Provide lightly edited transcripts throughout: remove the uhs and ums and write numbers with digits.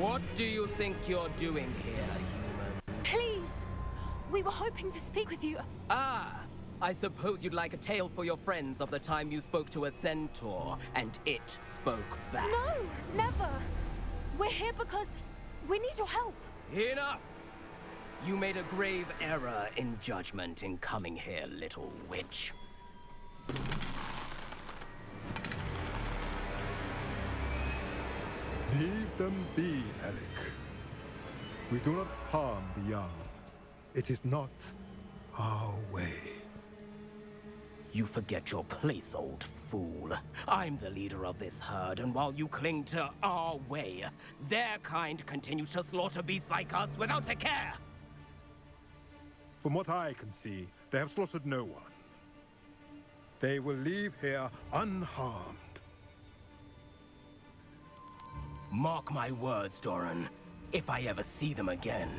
What do you think you're doing here, human? Please! We were hoping to speak with you. Ah, I suppose you'd like a tale for your friends of the time you spoke to a centaur, and it spoke back. No, never. We're here because we need your help. Enough! You made a grave error in judgment in coming here, little witch. Leave them be, Alec. We do not harm the young. It is not our way. You forget your place, old fool. I'm the leader of this herd, and while you cling to our way, their kind continues to slaughter beasts like us without a care. From what I can see, they have slaughtered no one. They will leave here unharmed. Mark my words, Doran. If I ever see them again,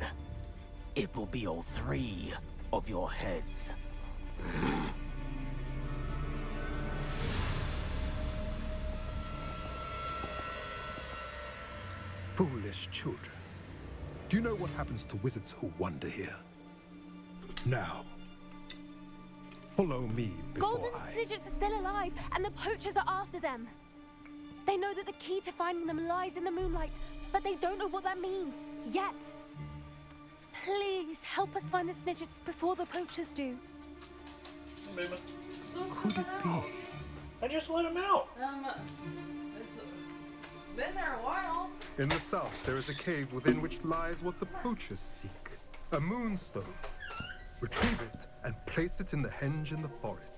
it will be all 3 of your heads. Foolish children. Do you know what happens to wizards who wander here? Now, follow me before Golden I... Snidgets are still alive, and the poachers are after them. They know that the key to finding them lies in the moonlight, but they don't know what that means, yet. Please, help us find the Snidgets before the poachers do. Could it be? I just let him out. It's been there a while. In the south, there is a cave within which lies what the poachers seek. A moonstone. Retrieve it and place it in the henge in the forest.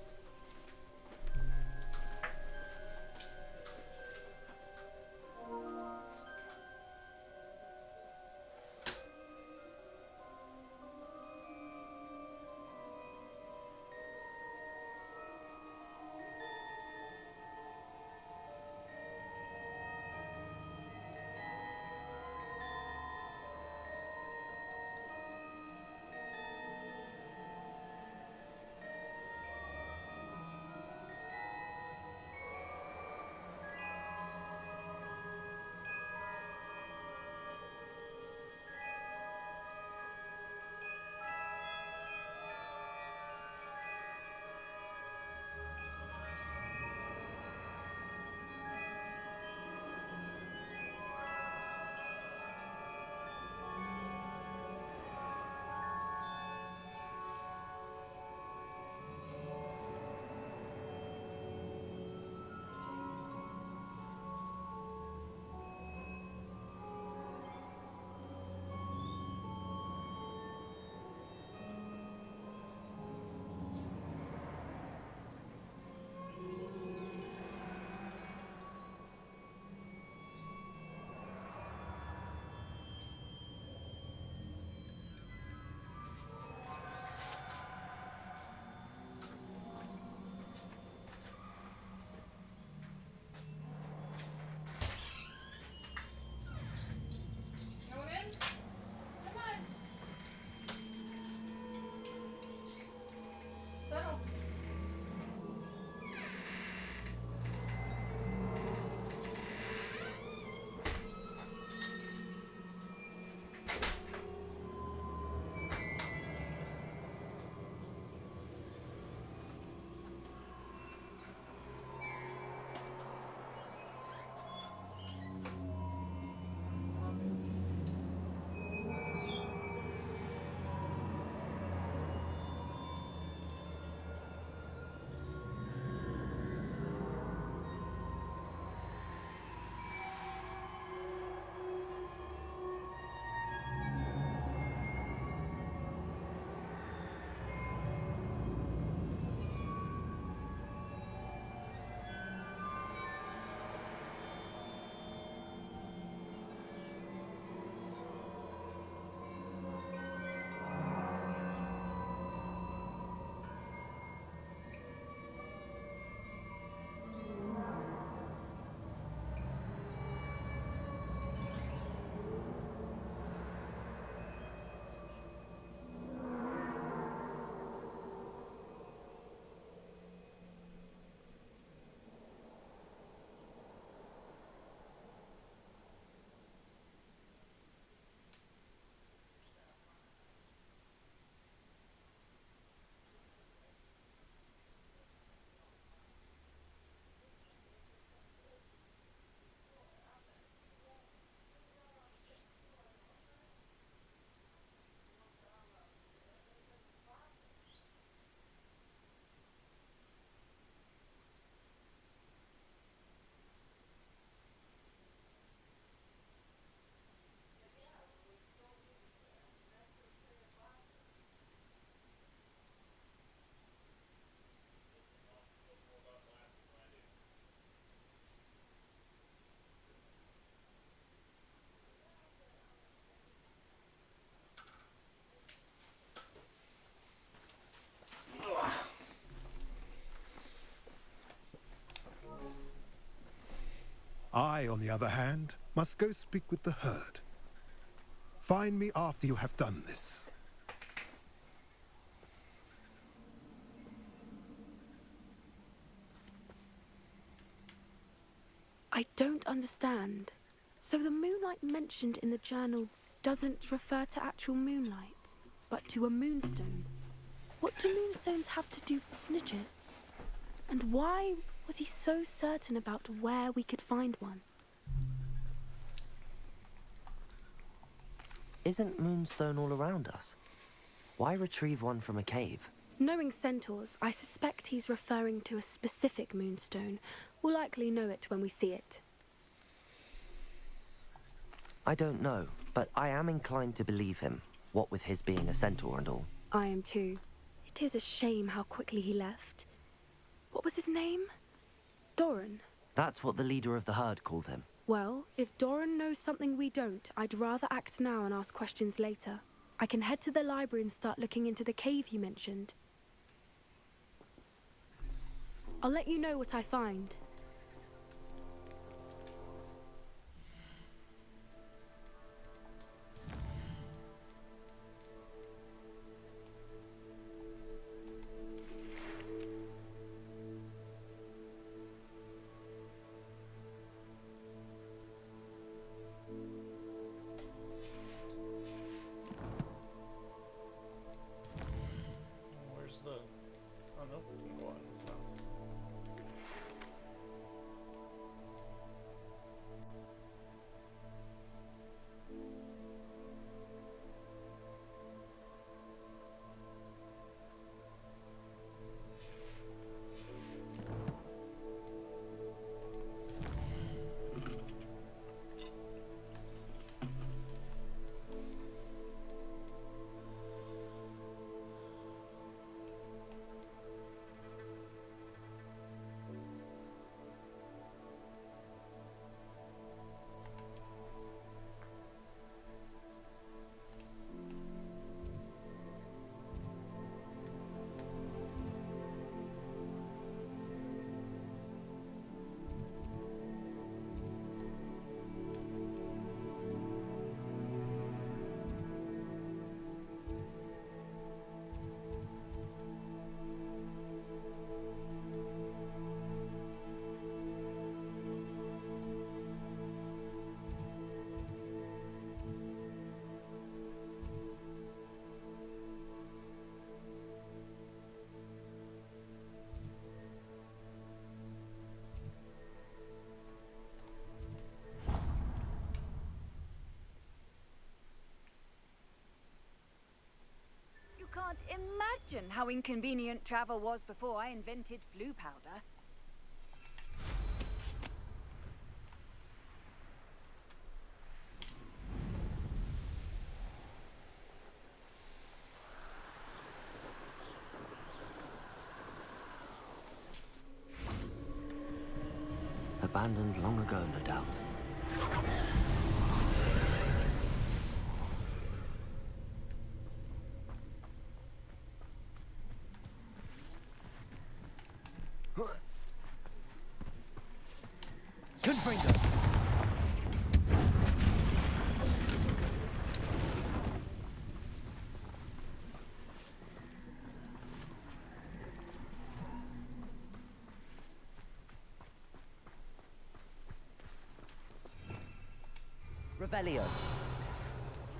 on the other hand, must go speak with the herd. Find me after you have done this. I don't understand. So the moonlight mentioned in the journal doesn't refer to actual moonlight, but to a moonstone. What do moonstones have to do with snidgets? And why was he so certain about where we could find one? Isn't moonstone all around us? Why retrieve one from a cave? Knowing centaurs, I suspect he's referring to a specific moonstone. We'll likely know it when we see it. I don't know, but I am inclined to believe him, what with his being a centaur and all. I am too. It is a shame how quickly he left. What was his name? Doran. That's what the leader of the herd called him. Well, if Doran knows something we don't, I'd rather act now and ask questions later. I can head to the library and start looking into the cave you mentioned. I'll let you know what I find. Where's the... Oh, no. We can go on. Can't imagine how inconvenient travel was before I invented flu powder. Abandoned long ago, no doubt. Good finger. Revelio. You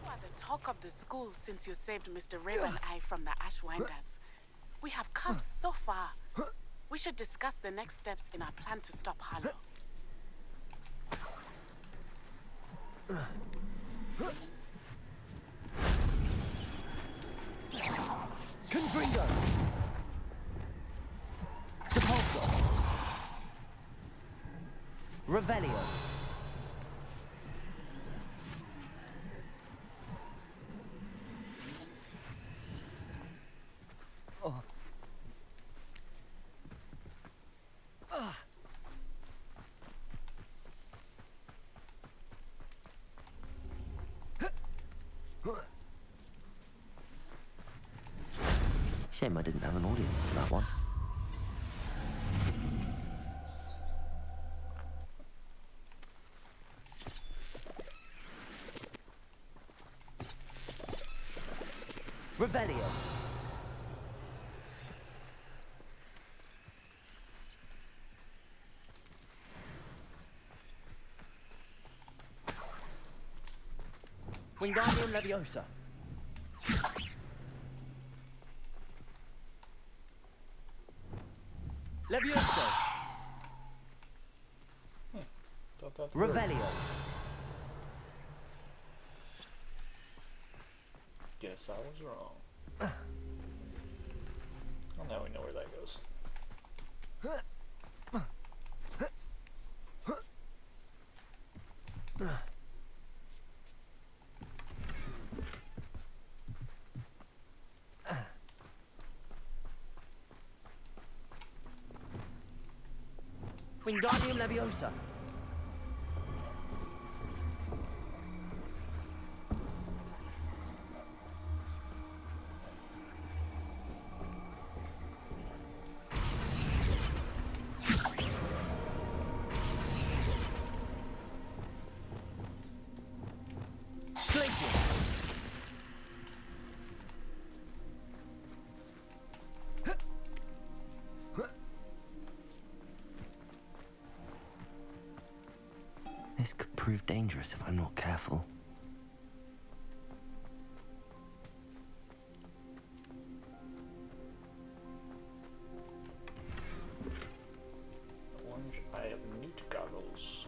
are the talk of the school since you saved Mr. Raveneye from the Ashwinders. We have come so far. We should discuss the next steps in our plan to stop Harlow. Confringo! Depulso! Revelio. Shame I didn't have an audience for that one. Revelio. Wingardium Leviosa. Levioso. Thought that worked. Revelio. Guess I was wrong. Well, now we know where that goes. Wingardium Leviosa. Glacier. This could prove dangerous if I'm not careful. Orange Eye of Newt goggles.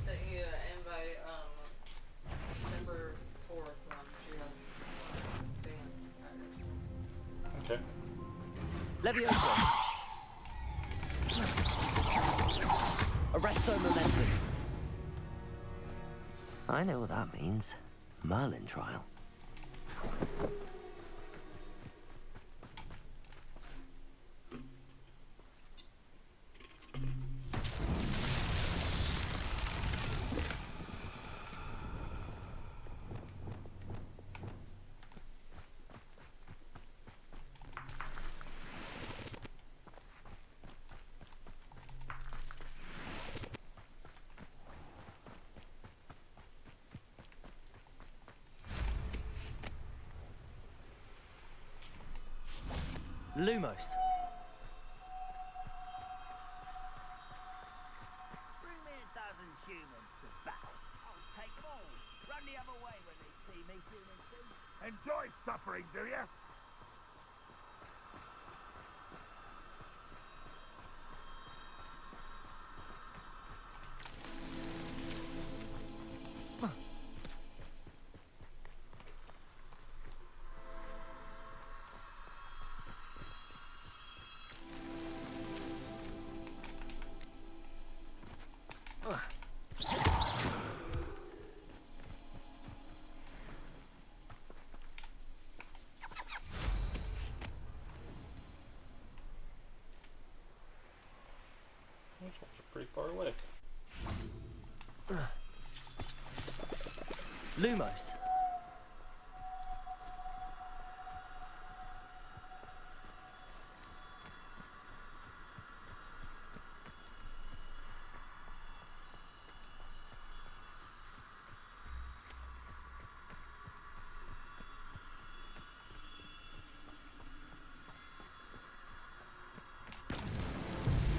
Sent you an invite, December 4th one. She has band. Okay. Leviosa. Arresto Momentum. I know what that means. Merlin trial. Lumos. Bring me 1,000 humans to battle. I'll take them all. Run the other way when they see me human too. Enjoy suffering, do ya? Those ones are pretty far away. Lumos.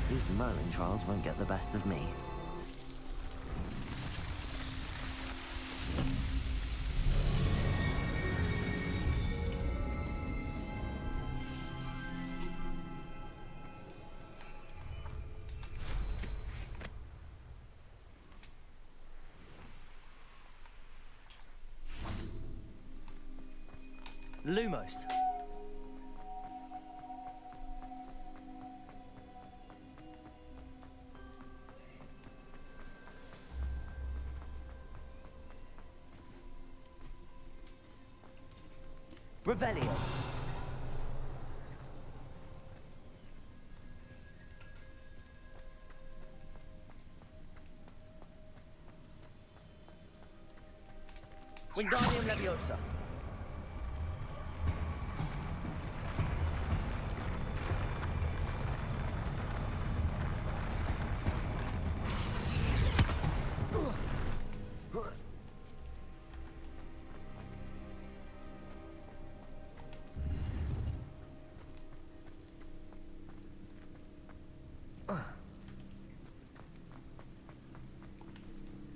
These Merlin trials won't get the best of me. Lumos. Revelio. Wingardium Leviosa.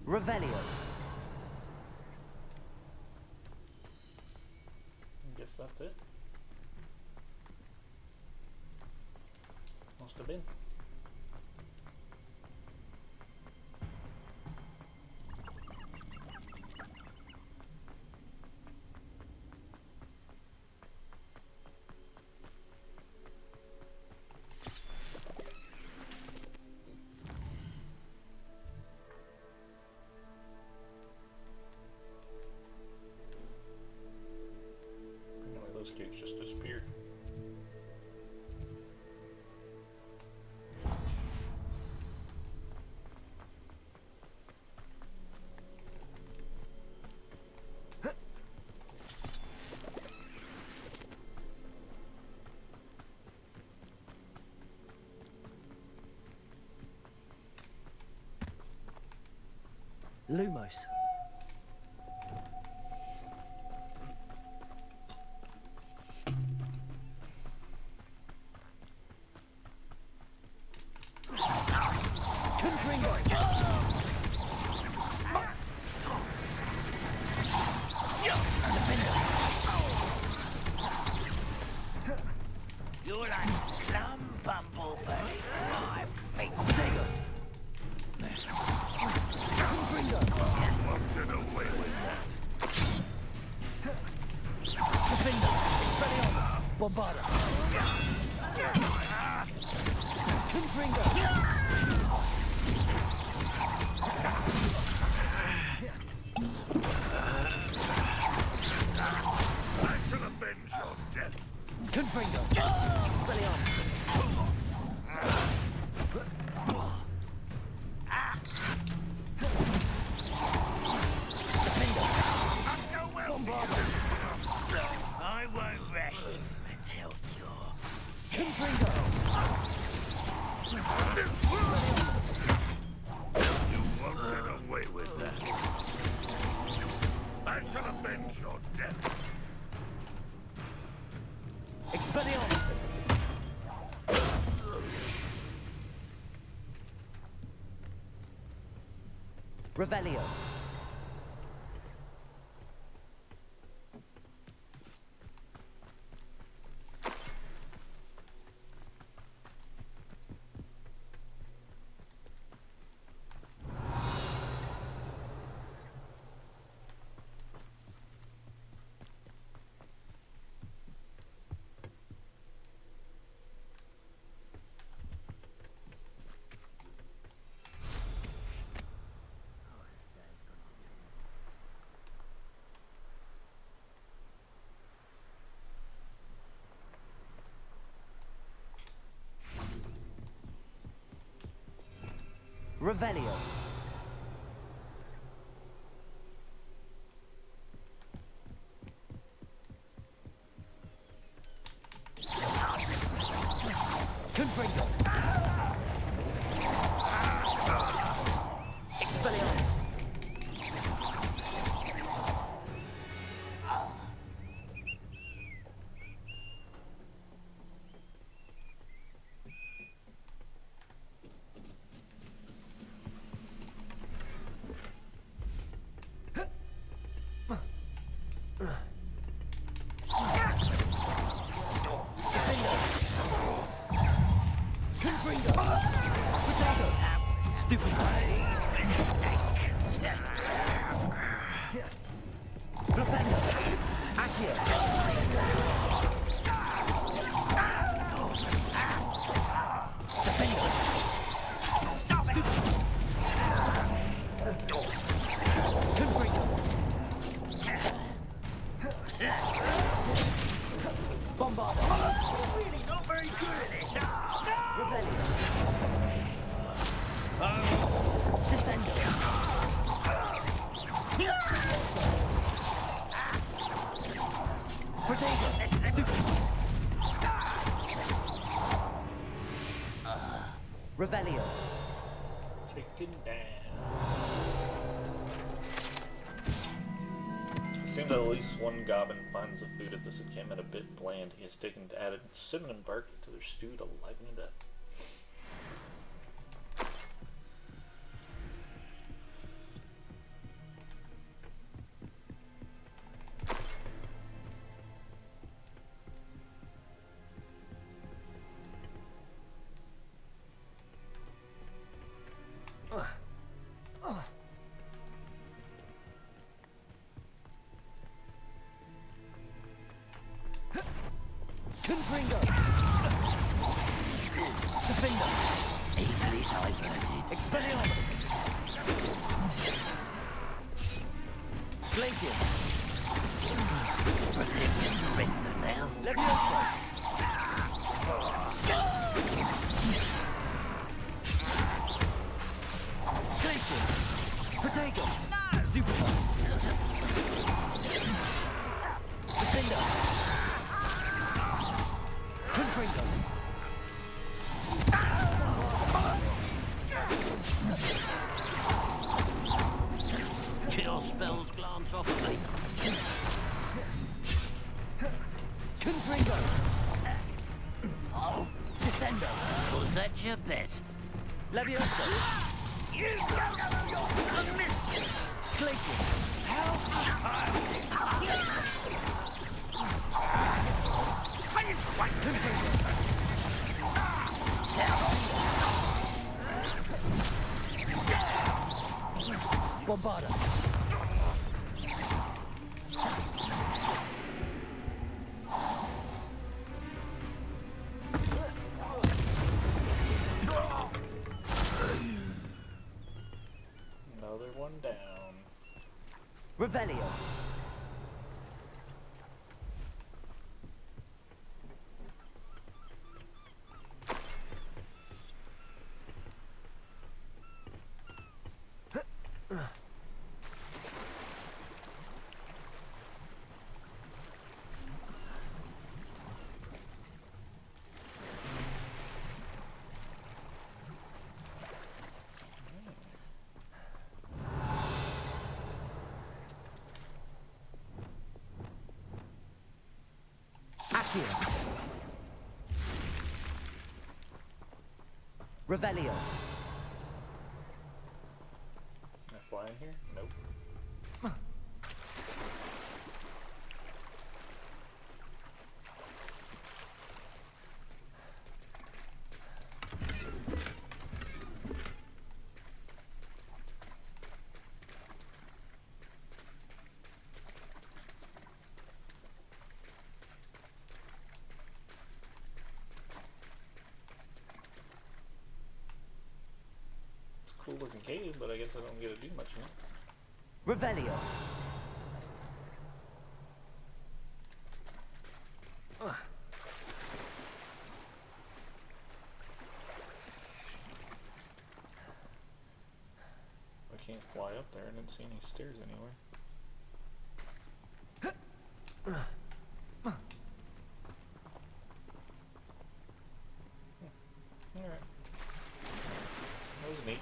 Revelio. I guess that's it. Must have been. Anyway, those cubes just disappeared. Lumos. You're like some bumblebee. I think. Bombarda. I shall avenge your death. Confringo. Expelliarmus. I won't rest until you're. Confringo. You won't get away with that. I shall avenge your death. Expelliarmus. Revelio. Revelio. Confringo. Expelliarmus. Revelio. Taken down. It seems that at least one goblin finds the food at this encampment a bit bland. He has taken to add cinnamon bark to their stew to liven it up. Confringo! Defender! Easily diverted. Expelliarmus! Glacier! Surrender now. Leviosa! Glacier! Protego! Stupefy! Defender! Confringo! Kill spells glance off of me. Confringo! Oh, Descendo! Was that your best? Leviosa! You don't know your miss! Glacier! Bombarda! Another one down. Revelio! Accio! Revelio! Can I fly in here? Nope. Cool looking cave, but I guess I don't get to do much in it. Revelio! I can't fly up there. I didn't see any stairs anywhere. Alright. That was neat.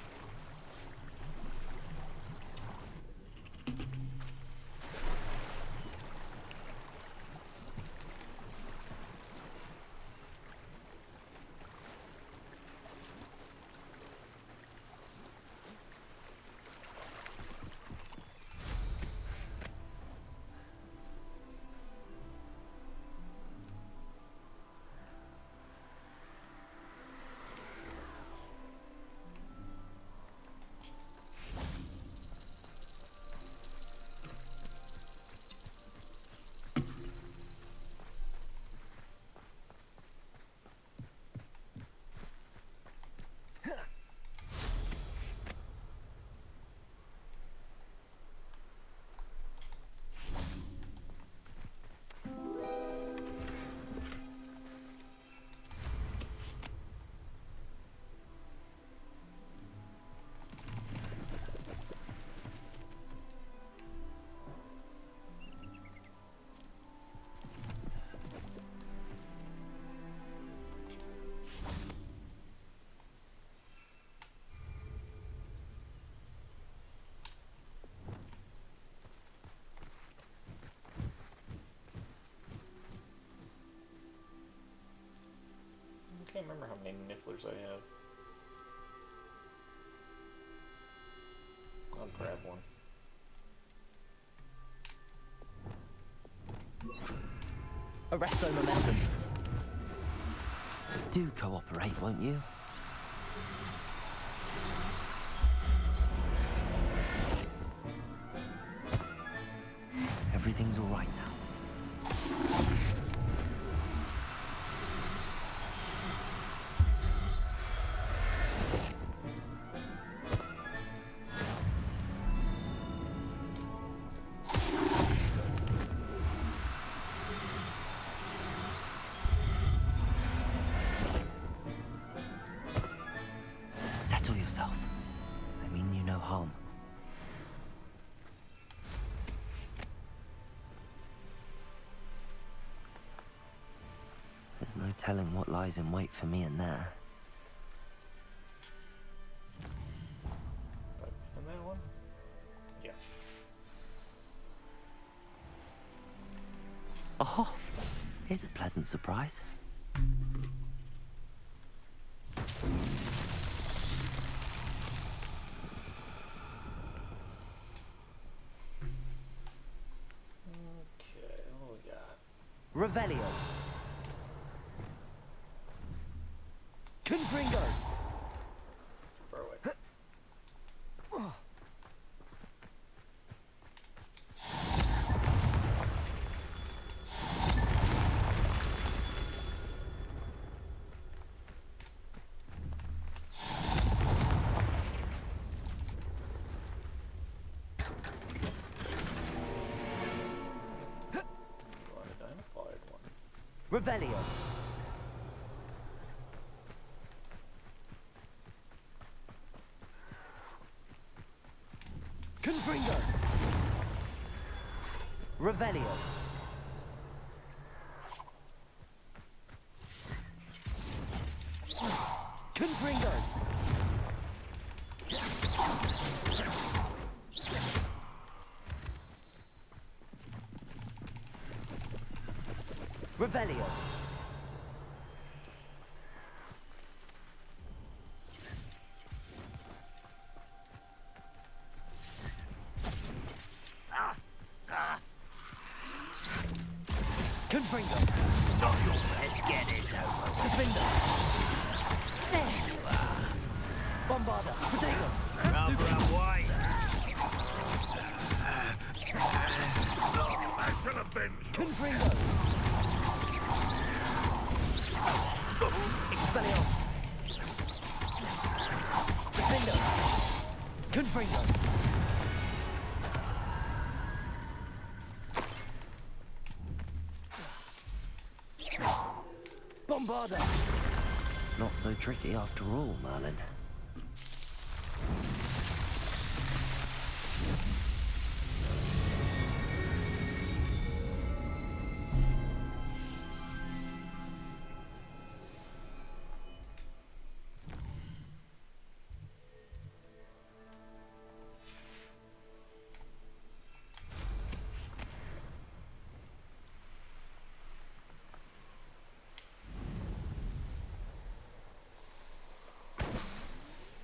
ores I have. I'll grab one. Arresto momentum. Do cooperate, won't you? Everything's all right now. Settle yourself. I mean you no harm. There's no telling what lies in wait for me in there. And that one? Yeah. Oh, here's a pleasant surprise. Okay, what we got? Revelio. Confringo. Far away. Unidentified one. Revelio. Confringo. Revelio. Confringo. Revelio. Confringo. Let's get this over. Defender. There you are. Bombarder. Potato. Rubber and white. Confringo. Expelliarmus. Defender. Confringo. Bombarder. Not so tricky after all, Merlin.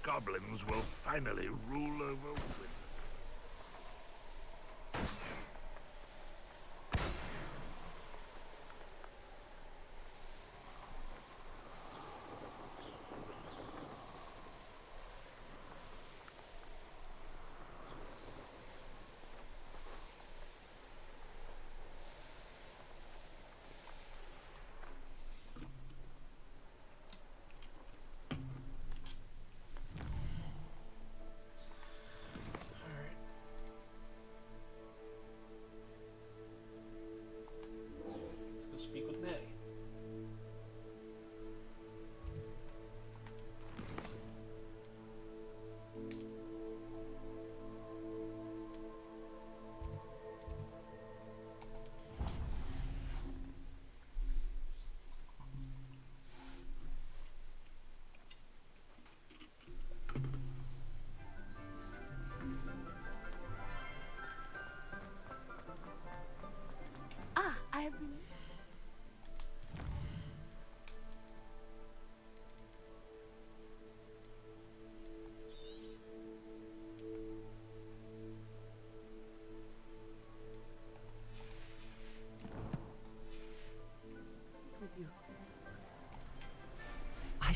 Goblins will finally rule over women.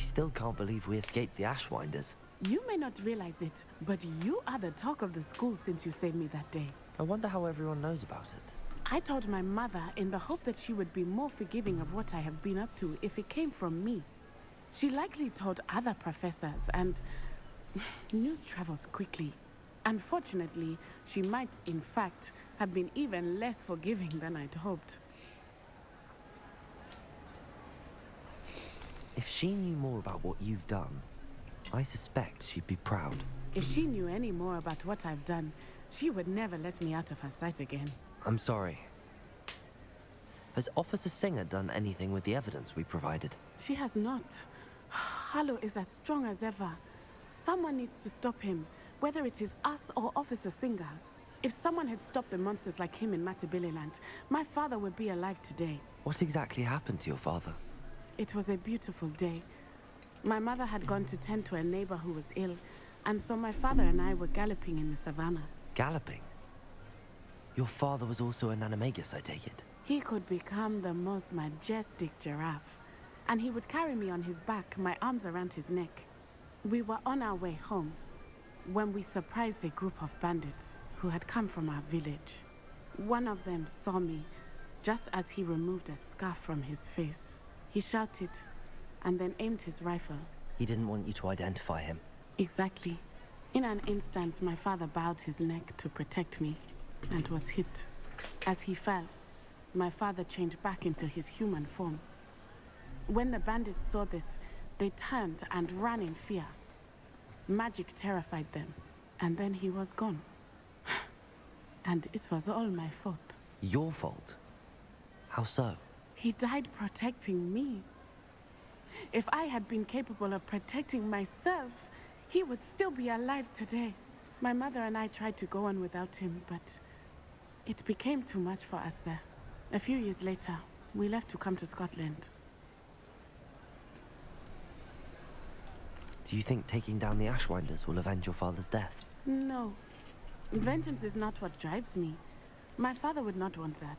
still can't believe we escaped the Ashwinders. You may not realize it, but you are the talk of the school since you saved me that day. I wonder how everyone knows about it. I told my mother in the hope that she would be more forgiving of what I have been up to if it came from me. She likely told other professors, and news travels quickly. Unfortunately, she might, in fact, have been even less forgiving than I'd hoped. If she knew more about what you've done, I suspect she'd be proud. If she knew any more about what I've done, she would never let me out of her sight again. I'm sorry. Has Officer Singer done anything with the evidence we provided? She has not. Harlow is as strong as ever. Someone needs to stop him, whether it is us or Officer Singer. If someone had stopped the monsters like him in Matabeleland, my father would be alive today. What exactly happened to your father? It was a beautiful day. My mother had gone to tend to a neighbor who was ill, and so my father and I were galloping in the savannah. Galloping? Your father was also an animagus, I take it? He could become the most majestic giraffe, and he would carry me on his back, my arms around his neck. We were on our way home when we surprised a group of bandits who had come from our village. One of them saw me just as he removed a scarf from his face. He shouted and then aimed his rifle. He didn't want you to identify him. Exactly. In an instant, my father bowed his neck to protect me and was hit. As he fell, my father changed back into his human form. When the bandits saw this, they turned and ran in fear. Magic terrified them, and then he was gone. And it was all my fault. Your fault? How so? He died protecting me. If I had been capable of protecting myself, he would still be alive today. My mother and I tried to go on without him, but it became too much for us there. A few years later, we left to come to Scotland. Do you think taking down the Ashwinders will avenge your father's death? No. Vengeance is not what drives me. My father would not want that.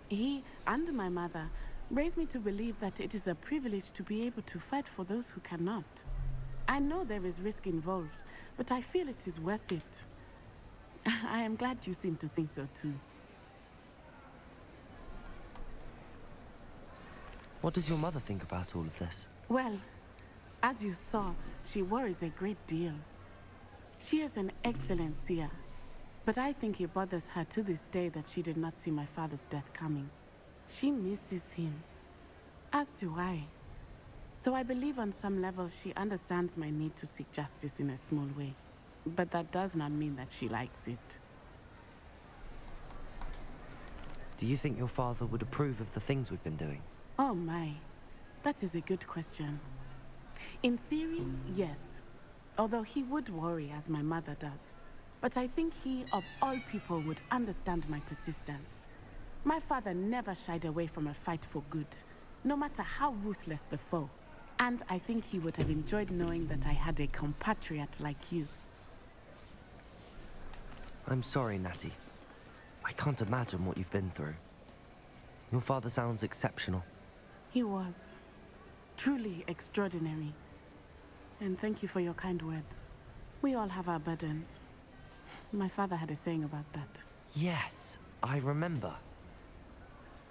He and my mother raised me to believe that it is a privilege to be able to fight for those who cannot. I know there is risk involved, but I feel it is worth it. I am glad you seem to think so too. What does your mother think about all of this? Well, as you saw, she worries a great deal. She is an excellent seer, but I think it bothers her to this day that she did not see my father's death coming. She misses him, as do I. So I believe on some level she understands my need to seek justice in a small way. But that does not mean that she likes it. Do you think your father would approve of the things we've been doing? Oh my, that is a good question. In theory, yes. Although he would worry as my mother does. But I think he, of all people, would understand my persistence. My father never shied away from a fight for good, no matter how ruthless the foe. And I think he would have enjoyed knowing that I had a compatriot like you. I'm sorry, Natty. I can't imagine what you've been through. Your father sounds exceptional. He was. Truly extraordinary. And thank you for your kind words. We all have our burdens. My father had a saying about that. Yes, I remember.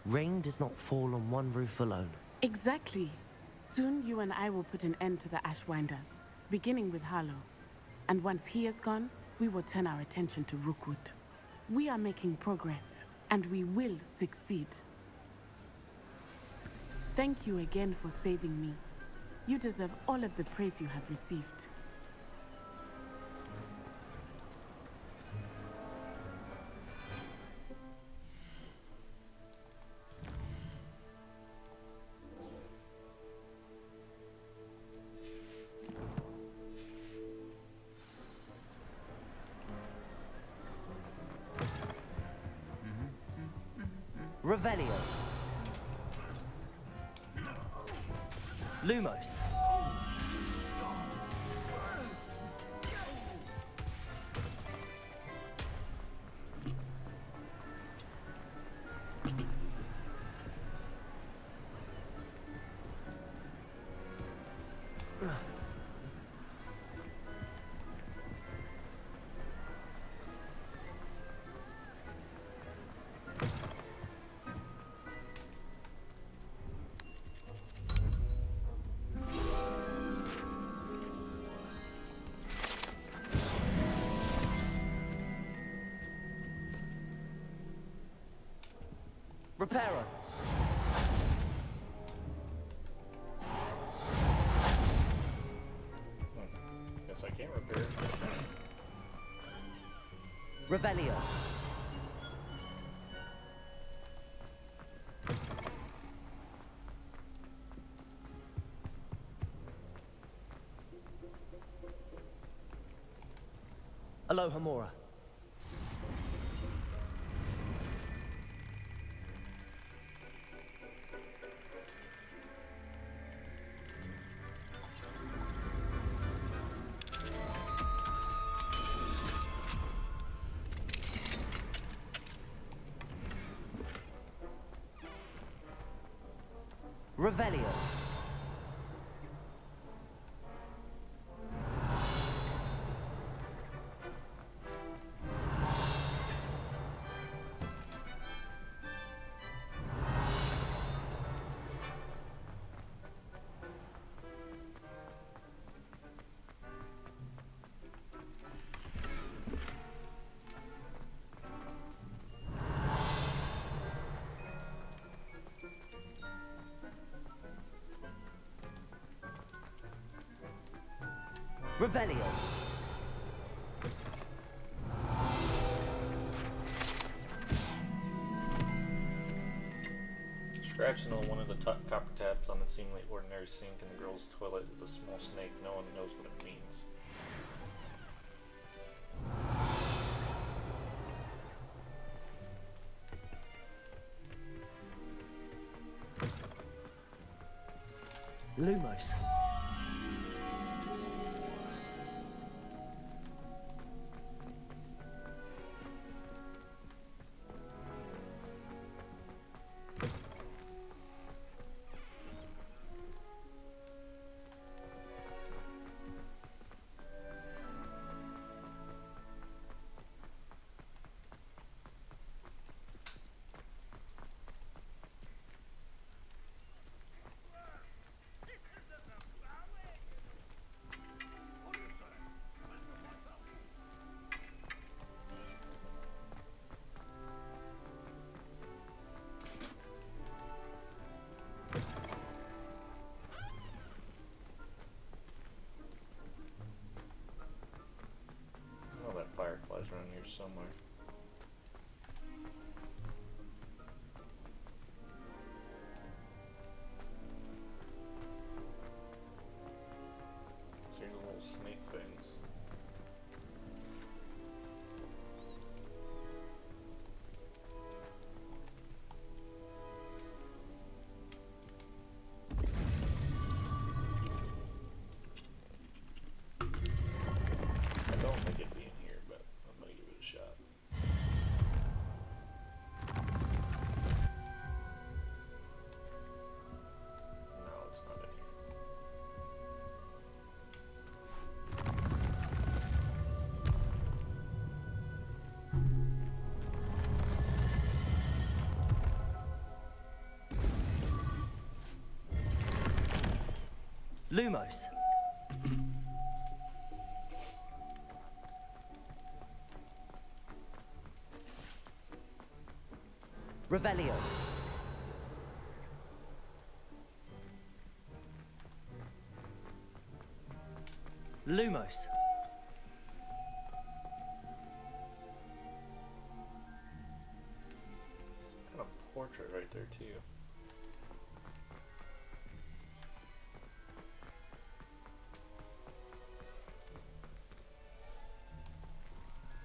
Rain does not fall on one roof alone. Exactly. Soon you and I will put an end to the Ashwinders, beginning with Harlow. And once he is gone, we will turn our attention to Rookwood. We are making progress, and we will succeed. Thank you again for saving me. You deserve all of the praise you have received. Revelio. Lumos. Reparo. Guess I can't repair. Revelio. Aloha Mora. Revelio. Revelio. Scratching on one of the copper tabs on the seemingly ordinary sink in the girl's toilet is a small snake. No one knows what it means. Lumos. Oh, that firefly's around here somewhere. See the little snake things. I don't think it'd be in here, but I'm gonna give it a shot. No, it's not in here. Lumos. Revelio. Lumos. Some kind of portrait right there too.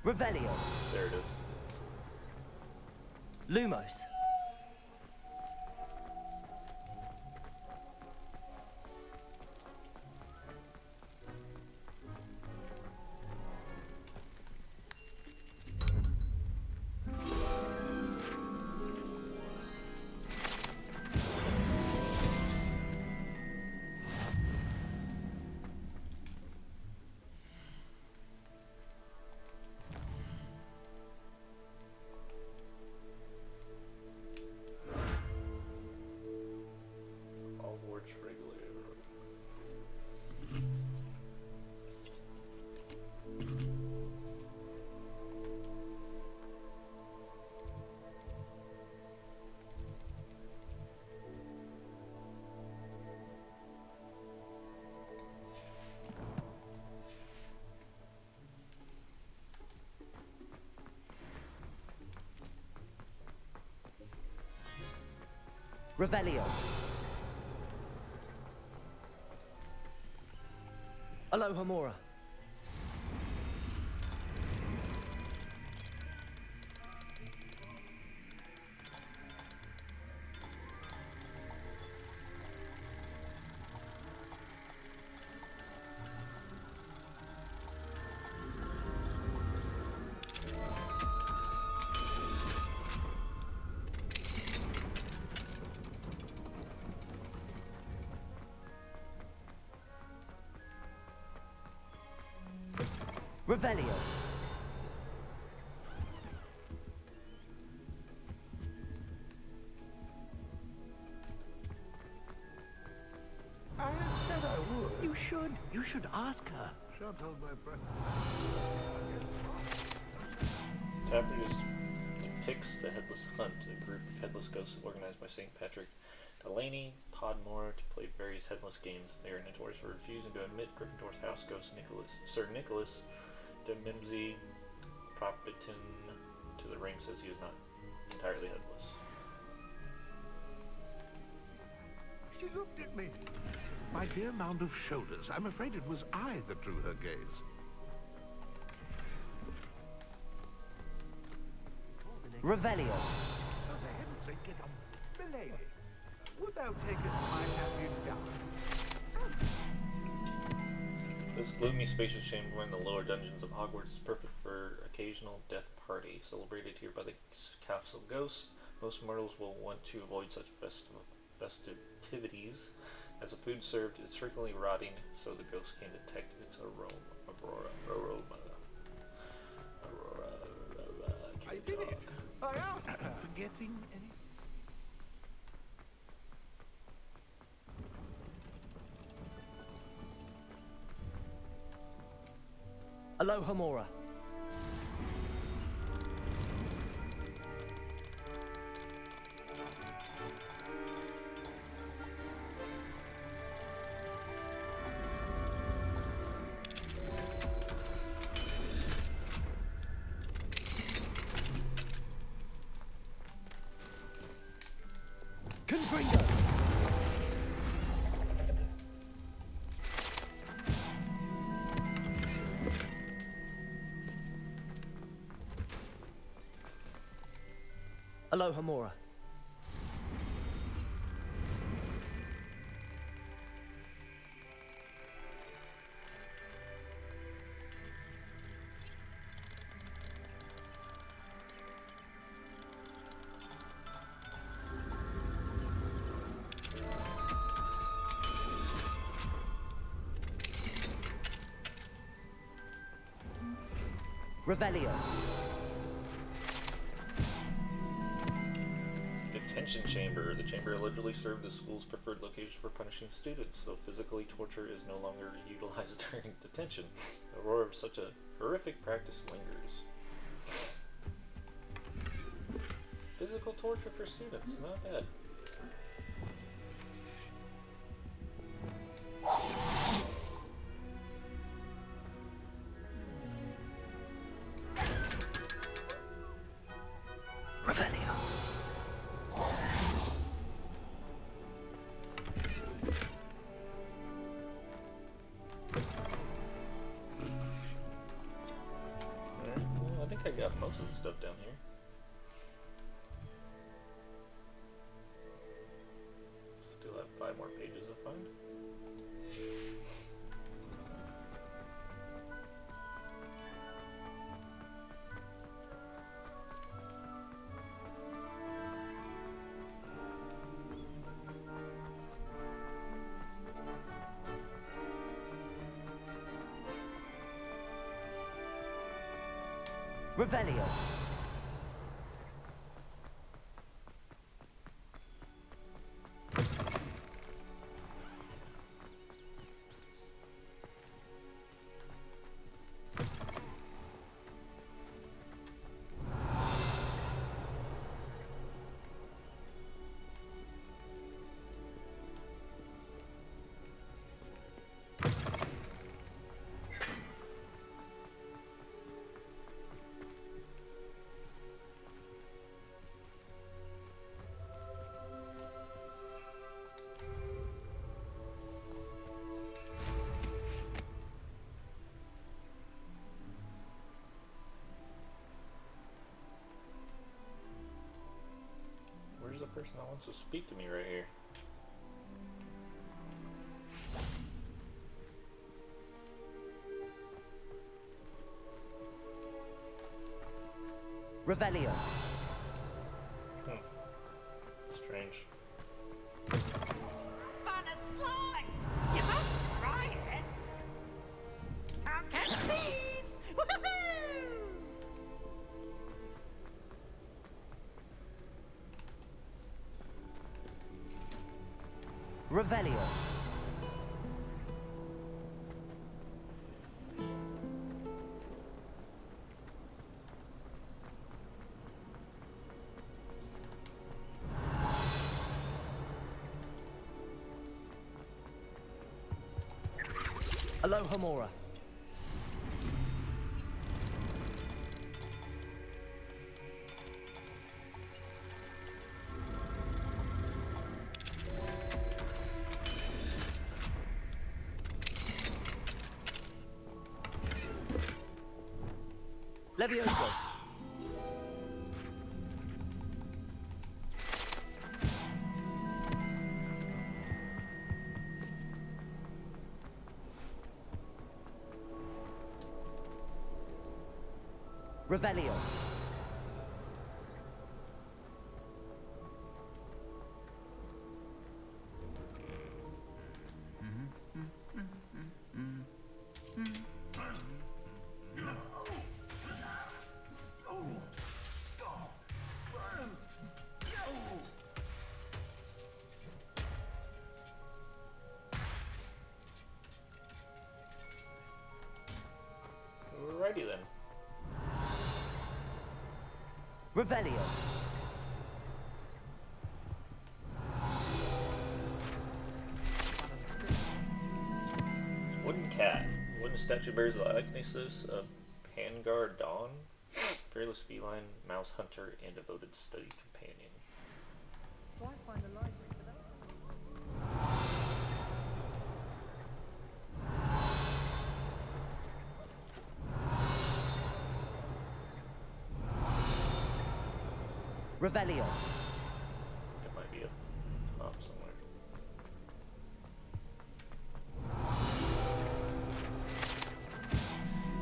Revelio. There it is. Lumos. Revelio. Alohomora. Revelio. I had said I would. You should. You should ask her. Shan't hold my breath. Tappers depicts the Headless Hunt, a group of headless ghosts organized by St. Patrick Delaney Podmore to play various headless games. They are notorious for refusing to admit Gryffindor's house ghost Sir Nicholas de Mimsy Propiton to the ring says he is not entirely headless. She looked at me. My dear mound of shoulders. I'm afraid it was I that drew her gaze. Revelio. Oh, for heaven's sake, get on. Milady, would thou take us to my happy down? This gloomy, spacious chamber in the lower dungeons of Hogwarts is perfect for occasional death party. Celebrated here by the Castle Ghost, most mortals will want to avoid such festivities, as the food served is frequently rotting, so the ghost can detect its aroma. I did it. I asked her. Forgetting any... Alohomora. Confringo. Alohomora. Revelio. Detention chamber. The chamber allegedly served the school's preferred location for punishing students, though physically torture is no longer utilized during detention. The horror of such a horrific practice lingers. Physical torture for students, not bad. Revelio. Well, I think I got most of the stuff down here. Still have 5 more pages to find. Revelio. person that wants to speak to me right here. Revelio. Strange. Fun of slime! You must try it! I'll catch thieves! Woohoo! Revelio. Aloha Mora. Levioso. Revelio. Alrighty then. Revelio. Wooden cat. Wooden statue bears the likeness of Pangar Dawn, fearless feline, mouse hunter, and devoted study companion. So I find a library for that. Revelio. It might be up top somewhere.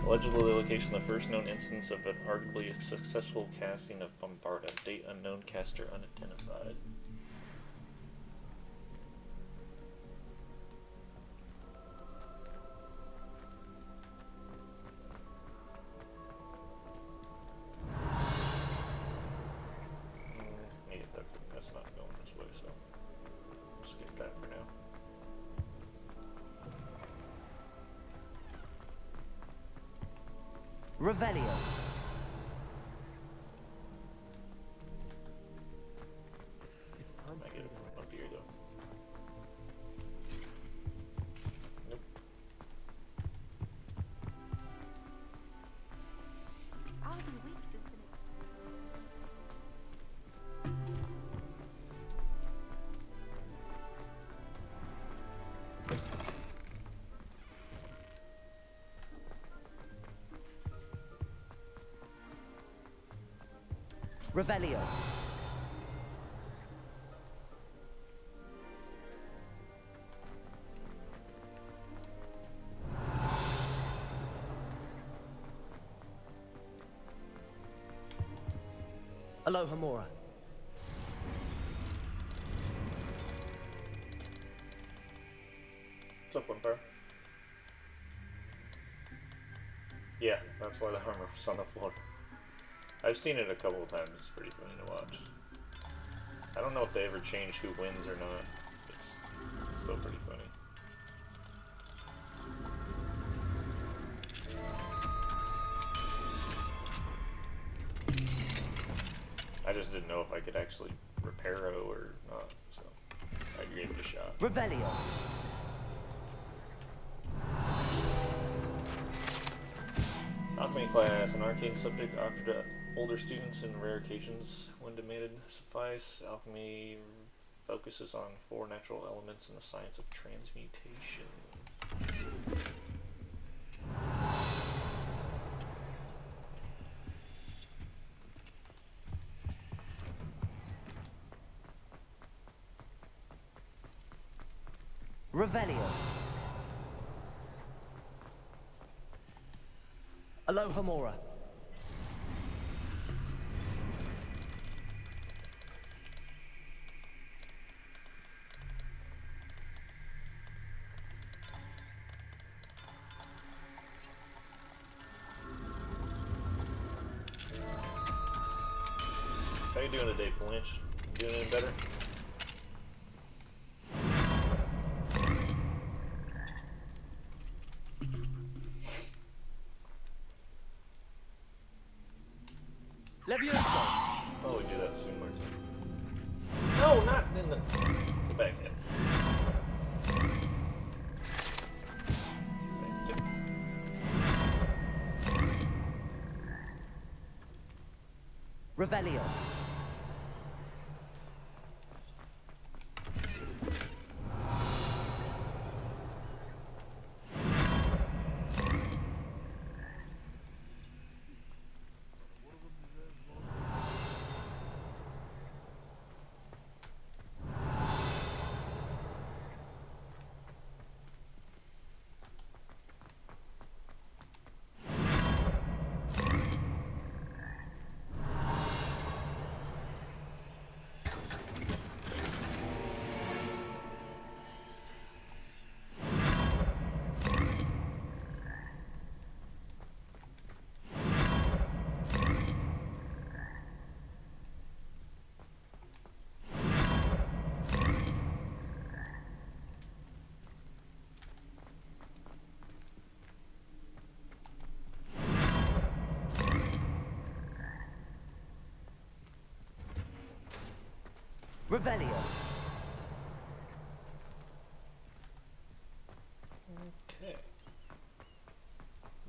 Allegedly, the location of the first known instance of an arguably successful casting of Bombarda. Date unknown, caster unidentified. That's not going this way, so skip that for now. Revelio. I get it from up here though. Nope. I'll be weak this minute. Revelio. Aloha Mora. What's up, Empire? Yeah, that's why the armor's on the floor. I've seen it a couple of times. It's pretty funny to watch. I don't know if they ever change who wins or not. It's still pretty funny. I just didn't know if I could actually repair O or not, so I gave it a shot. Revelio. Alchemy class, an arcane subject offered to older students in rare occasions when demanded suffice. Alchemy focuses on 4 natural elements and the science of transmutation. Revelio. Aloha Mora. How you doing today, Blanche? Doing any better? Levioso. Oh, we do that soon, Martin. No, not in the backhand. Thank you. Revelio. Revelio. Okay.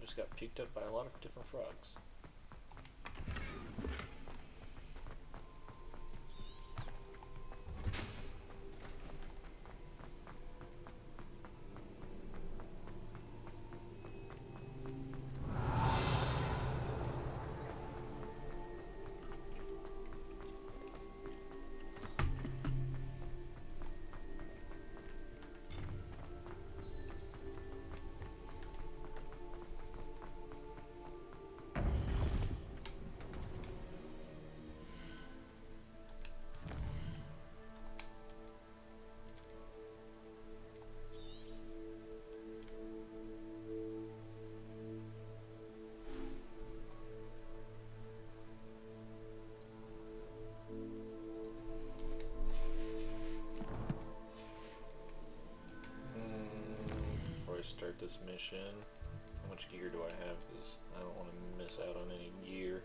Just got picked up by a lot of different frogs. Before I start this mission, how much gear do I have? Because I don't want to miss out on any gear.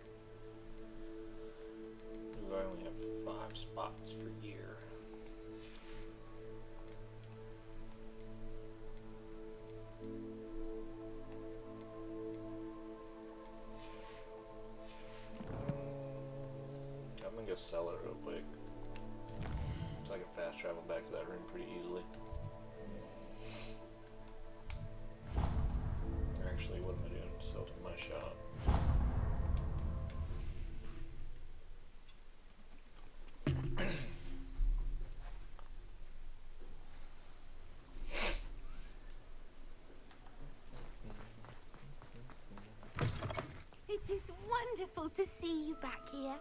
Ooh, I only have 5 spots for gear. I'm gonna go sell it real quick, so I can fast travel back to that room pretty easily. Or actually, what am I doing? Sell to my shop. It is wonderful to see you back here.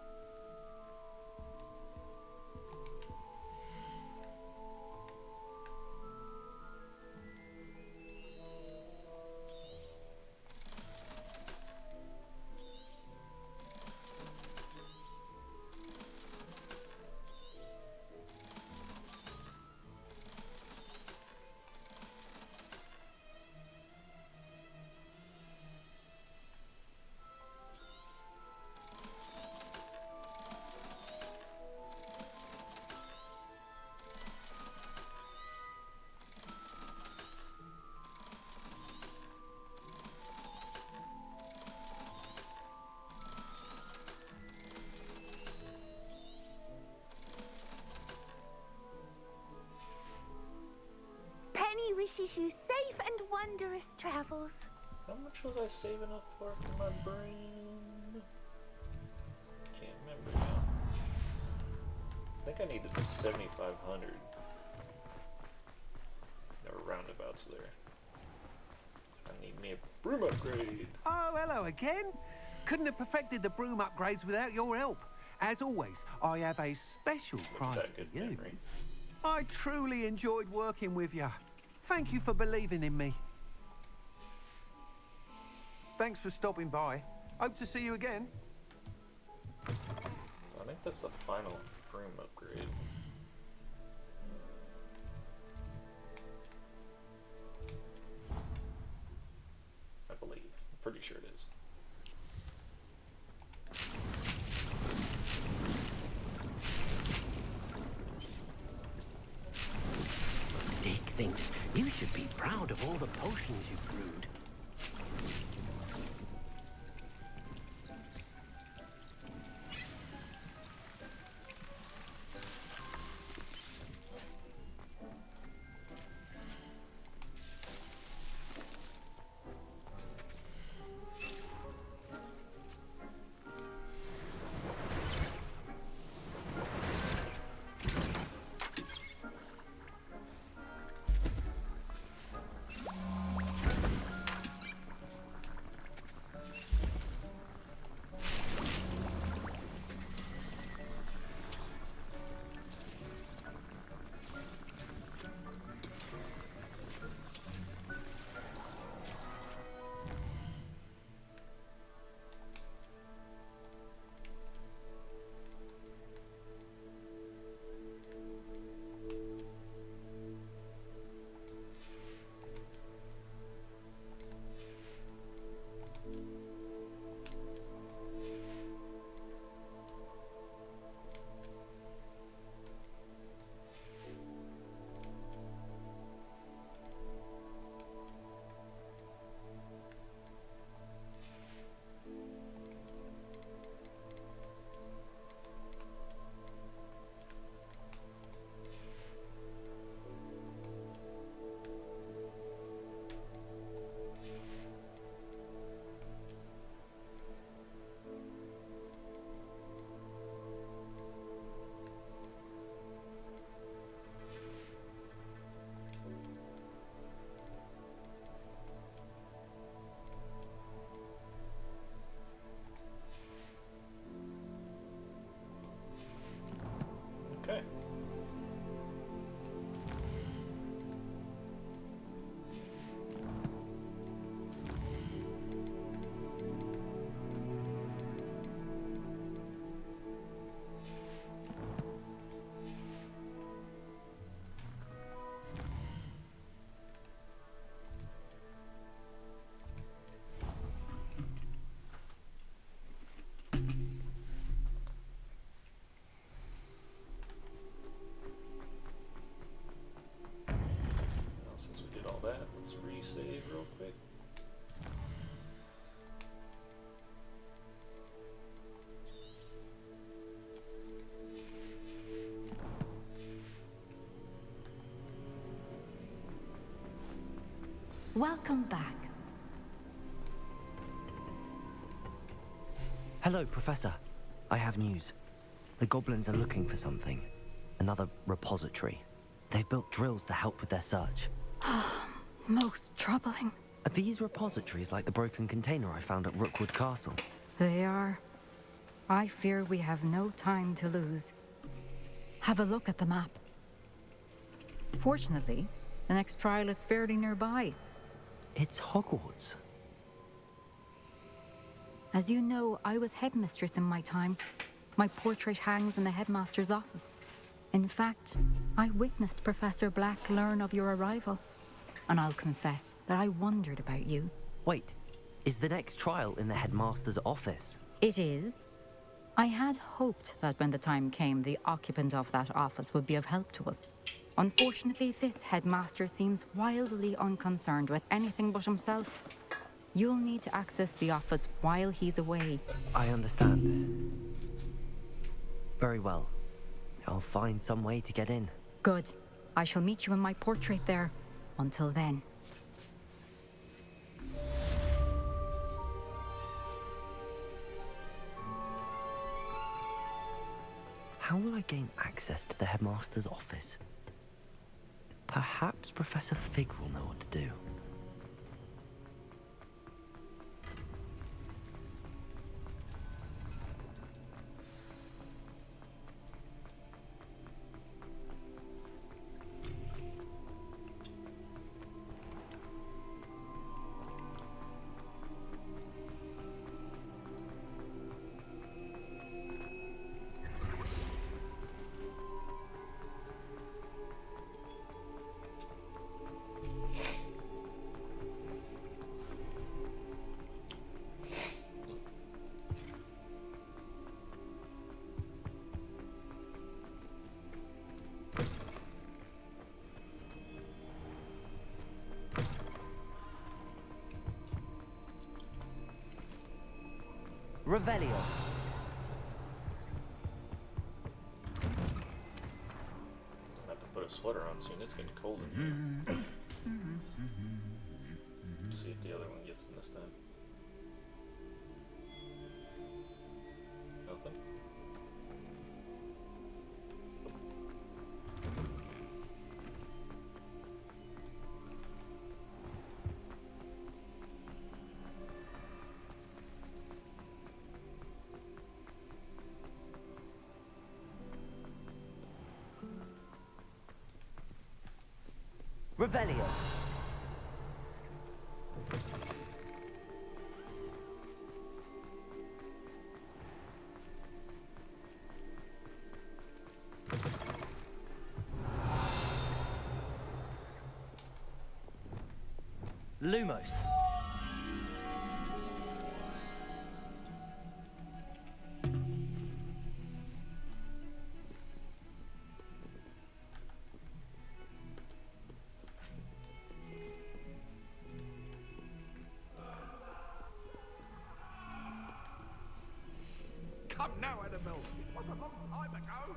Penny wishes you safe and wondrous travels. How much was I saving up for my brain? Can't remember now. I think I needed 7,500. To counselor. So I need me a broom upgrade. Oh, hello again. Couldn't have perfected the broom upgrades without your help. As always, I have a special prize That for good you. memory. I truly enjoyed working with you. Thank you for believing in me. Thanks for stopping by. Hope to see you again. I think that's the final broom upgrade. I believe. I'm pretty sure it is. Dick thinks you should be proud of all the potions you've brewed. Okay. Well, since we did all that, let's resave real quick. Welcome back. Hello, Professor. I have news. The goblins are looking for something. Another repository. They've built drills to help with their search. Most troubling. Are these repositories like the broken container I found at Rookwood Castle? They are. I fear we have no time to lose. Have a look at the map. Fortunately, the next trial is fairly nearby. It's Hogwarts. As you know, I was headmistress in my time. My portrait hangs in the headmaster's office. In fact, I witnessed Professor Black learn of your arrival. And I'll confess that I wondered about you. Wait, is the next trial in the headmaster's office? It is. I had hoped that when the time came, the occupant of that office would be of help to us. Unfortunately, this headmaster seems wildly unconcerned with anything but himself. You'll need to access the office while he's away. I understand. Very well. I'll find some way to get in. Good. I shall meet you in my portrait there. Until then. How will I gain access to the headmaster's office? Perhaps Professor Fig will know what to do. Revelio. I'll have to put a sweater on soon. It's getting cold in here. See if the other one gets in this time. Open. Revelio. Lumos. Come now, Annabelle. It was a long time ago.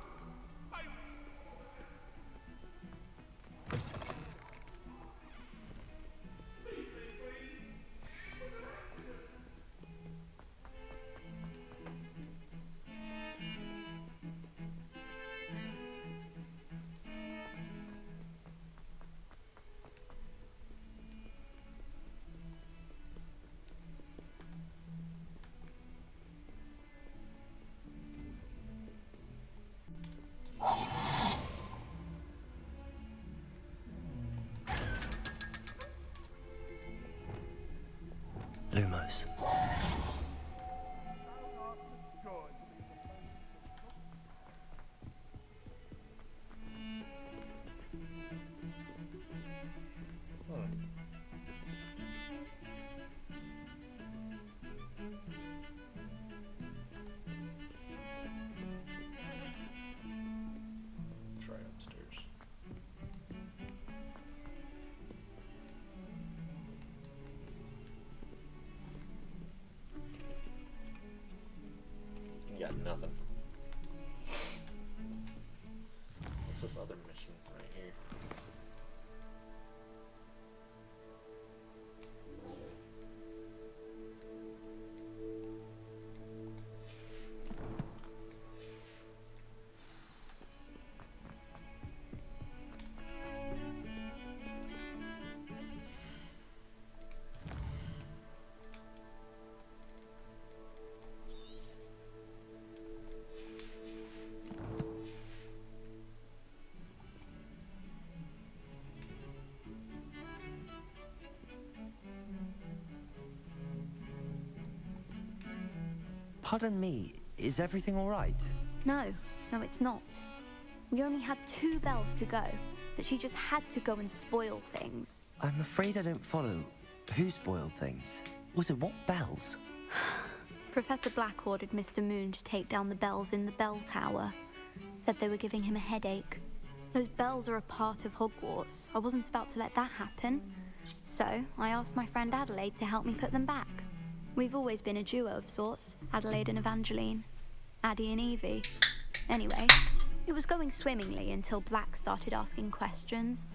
Lumos. Try upstairs. You got nothing. What's this other mission right here? Pardon me, is everything all right? No, it's not. We only had 2 bells to go, but she just had to go and spoil things. I'm afraid I don't follow. Who spoiled things? Also, what bells? Professor Black ordered Mr. Moon to take down the bells in the bell tower. Said they were giving him a headache. Those bells are a part of Hogwarts. I wasn't about to let that happen. So, I asked my friend Adelaide to help me put them back. We've always been a duo of sorts, Adelaide and Evangeline. Addie and Evie. Anyway, it was going swimmingly until Black started asking questions.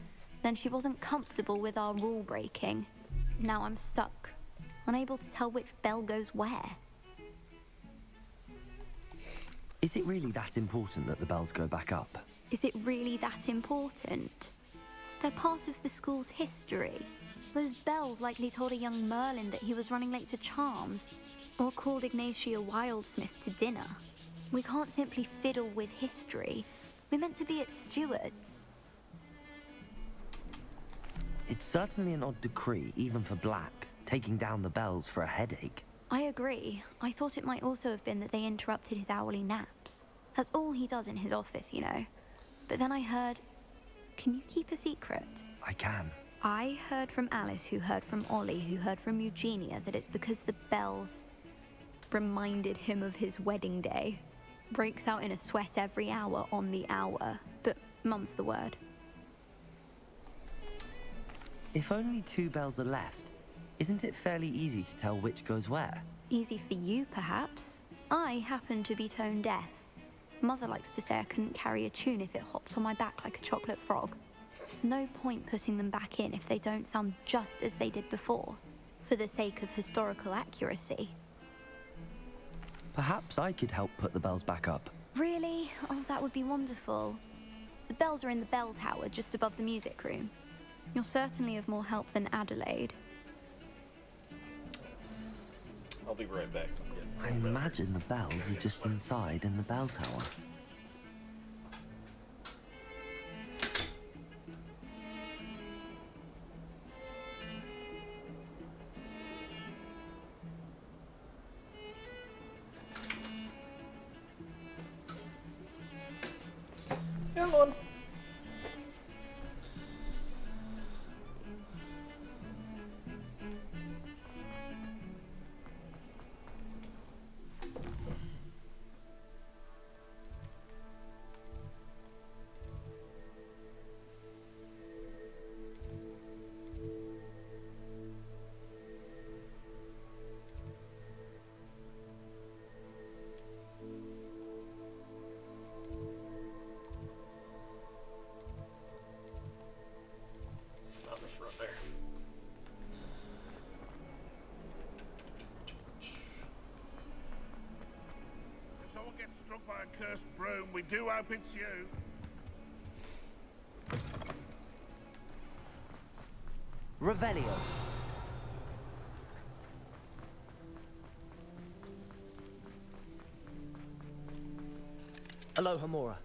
Then she wasn't comfortable with our rule breaking. Now I'm stuck, unable to tell which bell goes where. Is it really that important that the bells go back up? Is it really that important? They're part of the school's history. Those bells likely told a young Merlin that he was running late to Charms, or called Ignatia Wildsmith to dinner. We can't simply fiddle with history. We're meant to be its stewards. It's certainly an odd decree, even for Black, taking down the bells for a headache. I agree. I thought it might also have been that they interrupted his hourly naps. That's all he does in his office, you know. But then I heard... Can you keep a secret? I can. I heard from Alice, who heard from Ollie, who heard from Eugenia, that it's because the bells reminded him of his wedding day. Breaks out in a sweat every hour on the hour, but mum's the word. If only 2 bells are left, isn't it fairly easy to tell which goes where? Easy for you, perhaps. I happen to be tone deaf. Mother likes to say I couldn't carry a tune if it hopped on my back like a chocolate frog. No point putting them back in if they don't sound just as they did before, for the sake of historical accuracy. Perhaps I could help put the bells back up. Really? Oh, that would be wonderful. The bells are in the bell tower, just above the music room. You're certainly of more help than Adelaide. I'll be right back. I imagine the bells are just inside in the bell tower. Come on. Struck by a cursed broom, we do hope it's you. Revelio. Aloha Mora.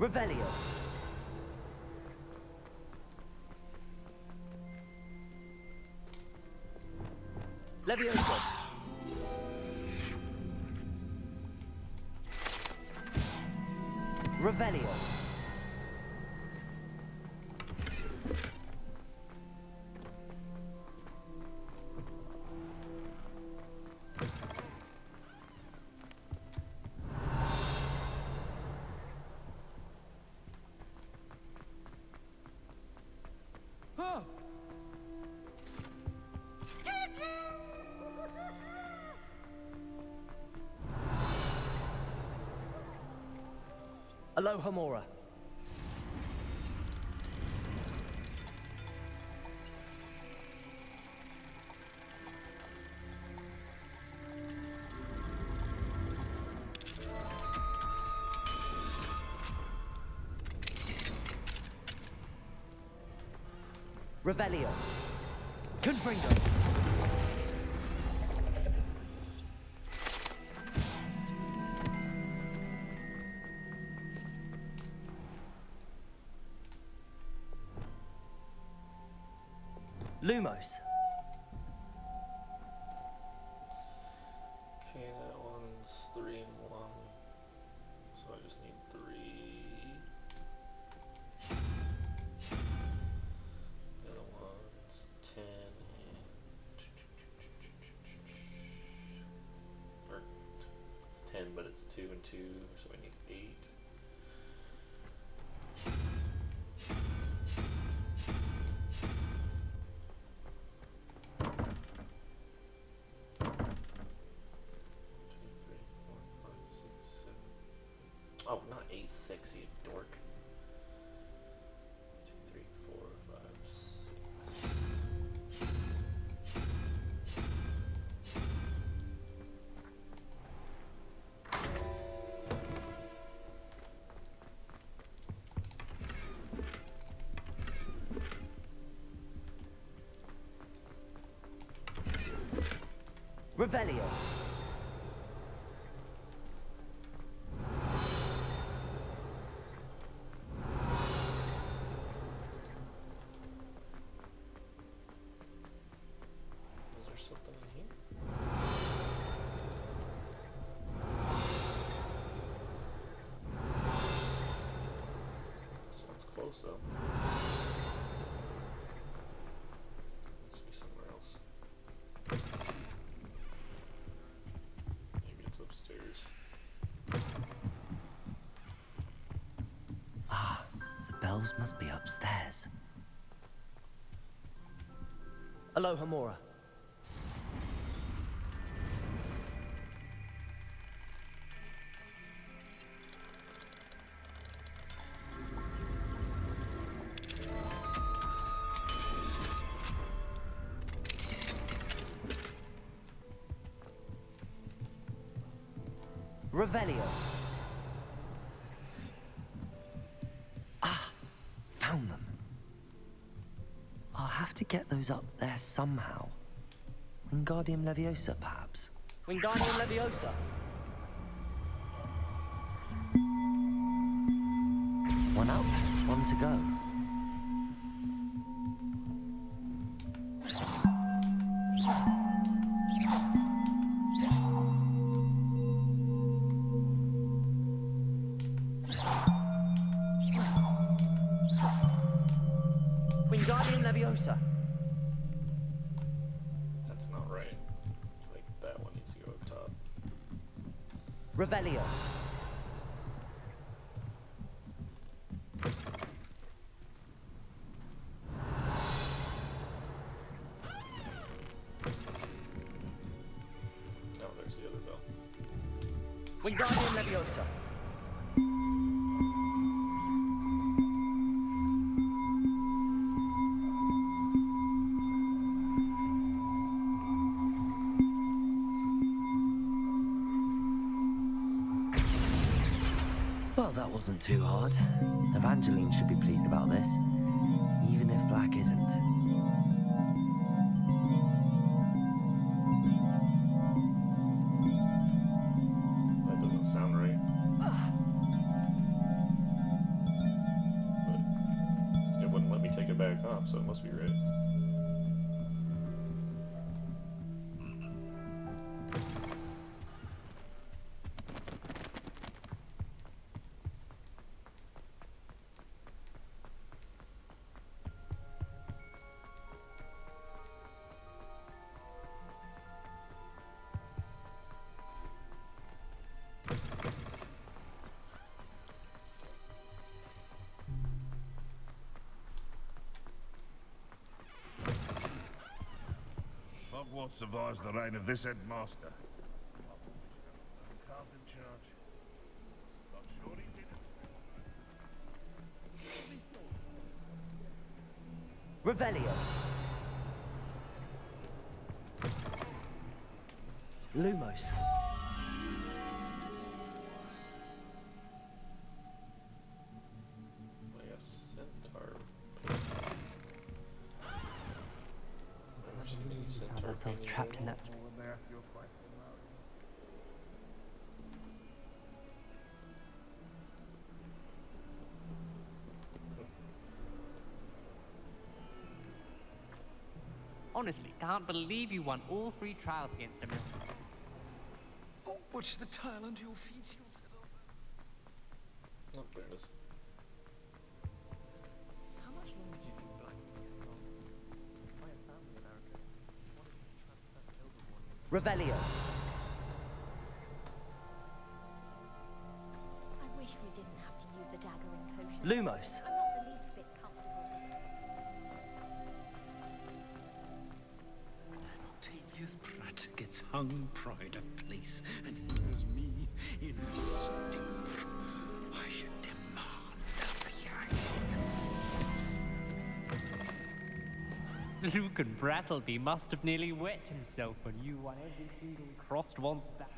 Revelio. Levioso. Revelio. Aloha Mora. Revelio. Confringo. Lumos. Okay, that one's 3 and 1. So I just need 3. The other one's 10 and... Or, it's 10, but it's 2 and 2, so I need 8. D6, you dork. 2, 3, 4, 5, 6. Revelio. Is there something in here? Sounds close though. Must be somewhere else. Maybe it's upstairs. Ah, the bells must be upstairs. Aloha, Mora. Revelio. Ah, found them. I'll have to get those up there somehow. Wingardium Leviosa, perhaps? Wingardium Leviosa! One up, one to go. Wingardium Leviosa! That's not right. Like, that one needs to go up top. Revelio. Oh, there's the other bell. Wingardium Leviosa. Well, that wasn't too hard. Evangeline should be pleased about this, even if Black isn't. That doesn't sound right. But it wouldn't let me take it back off, so it must be right. Hogwarts survives the reign of this headmaster. Carl's in charge. Not sure he's in it. Revelio. Lumos. Like a centaur. Never seen any centaur Ourselves painting trapped in before. that. Honestly, can't believe you won all 3 trials against him. Oh, watch the tile under your feet. Oh, there it is. How much longer do you think Black will be involved? I have family in America. What if he transfers overboard? Revelio. I wish we didn't have to use a dagger in potion. Lumos. I'm not the least bit comfortable with it. Octavius Pratt gets hung pride of place, and here's me in a stink. I should Luke and Brattleby must have nearly wet himself when you won every single crossed one's battle.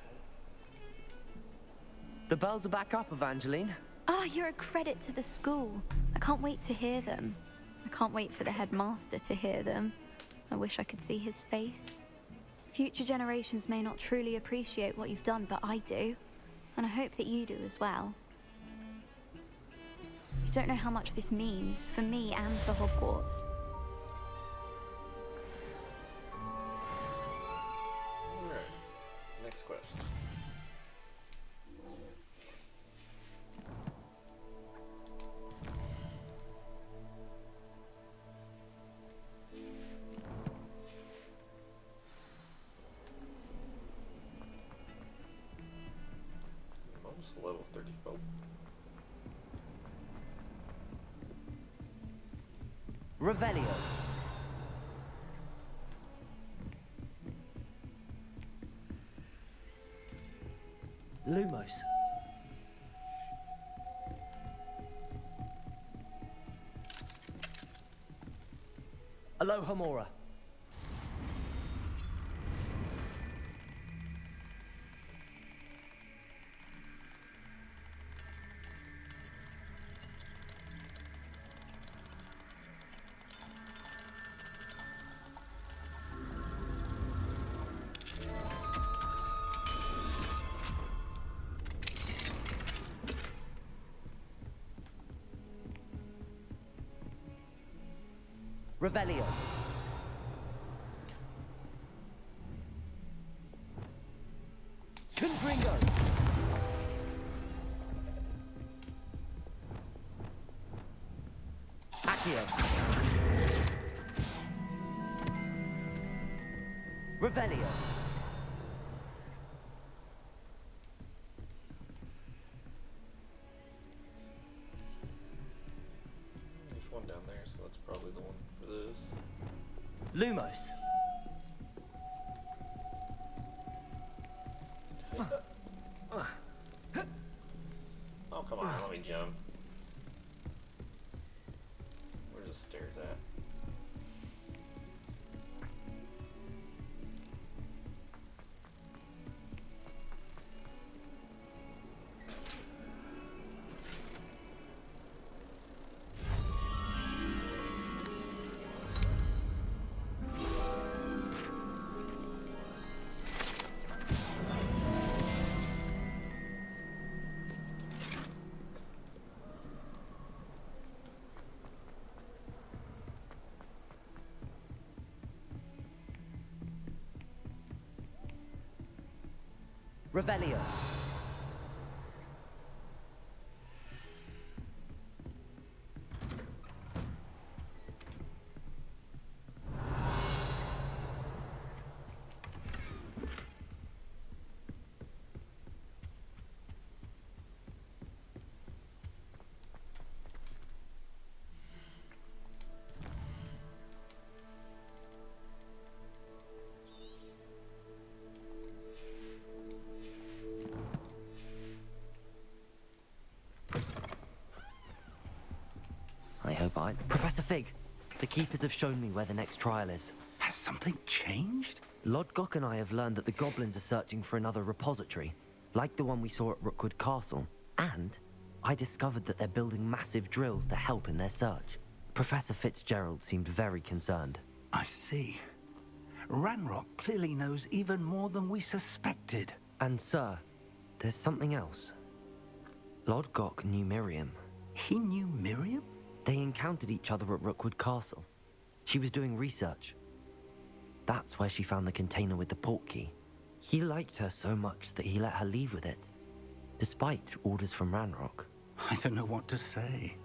The bells are back up, Evangeline. Oh, you're a credit to the school. I can't wait to hear them. I can't wait for the headmaster to hear them. I wish I could see his face. Future generations may not truly appreciate what you've done, but I do. And I hope that you do as well. You don't know how much this means for me and for Hogwarts. Alright, next quest. Almost level 34. Revelio. Lumos. Alohomora. Revelio. Confringo. Accio. Revelio. There's one down there, so that's probably the one for this. Lumos. Oh, come on, let me jump. Where's the stairs at? Revelio. I hope I... Professor Fig, the Keepers have shown me where the next trial is. Has something changed? Lodgok and I have learned that the goblins are searching for another repository, like the one we saw at Rookwood Castle. And I discovered that they're building massive drills to help in their search. Professor Fitzgerald seemed very concerned. I see. Ranrock clearly knows even more than we suspected. And sir, there's something else. Lodgok knew Miriam. He knew Miriam? They encountered each other at Rookwood Castle. She was doing research. That's where she found the container with the portkey. He liked her so much that he let her leave with it, despite orders from Ranrock. I don't know what to say.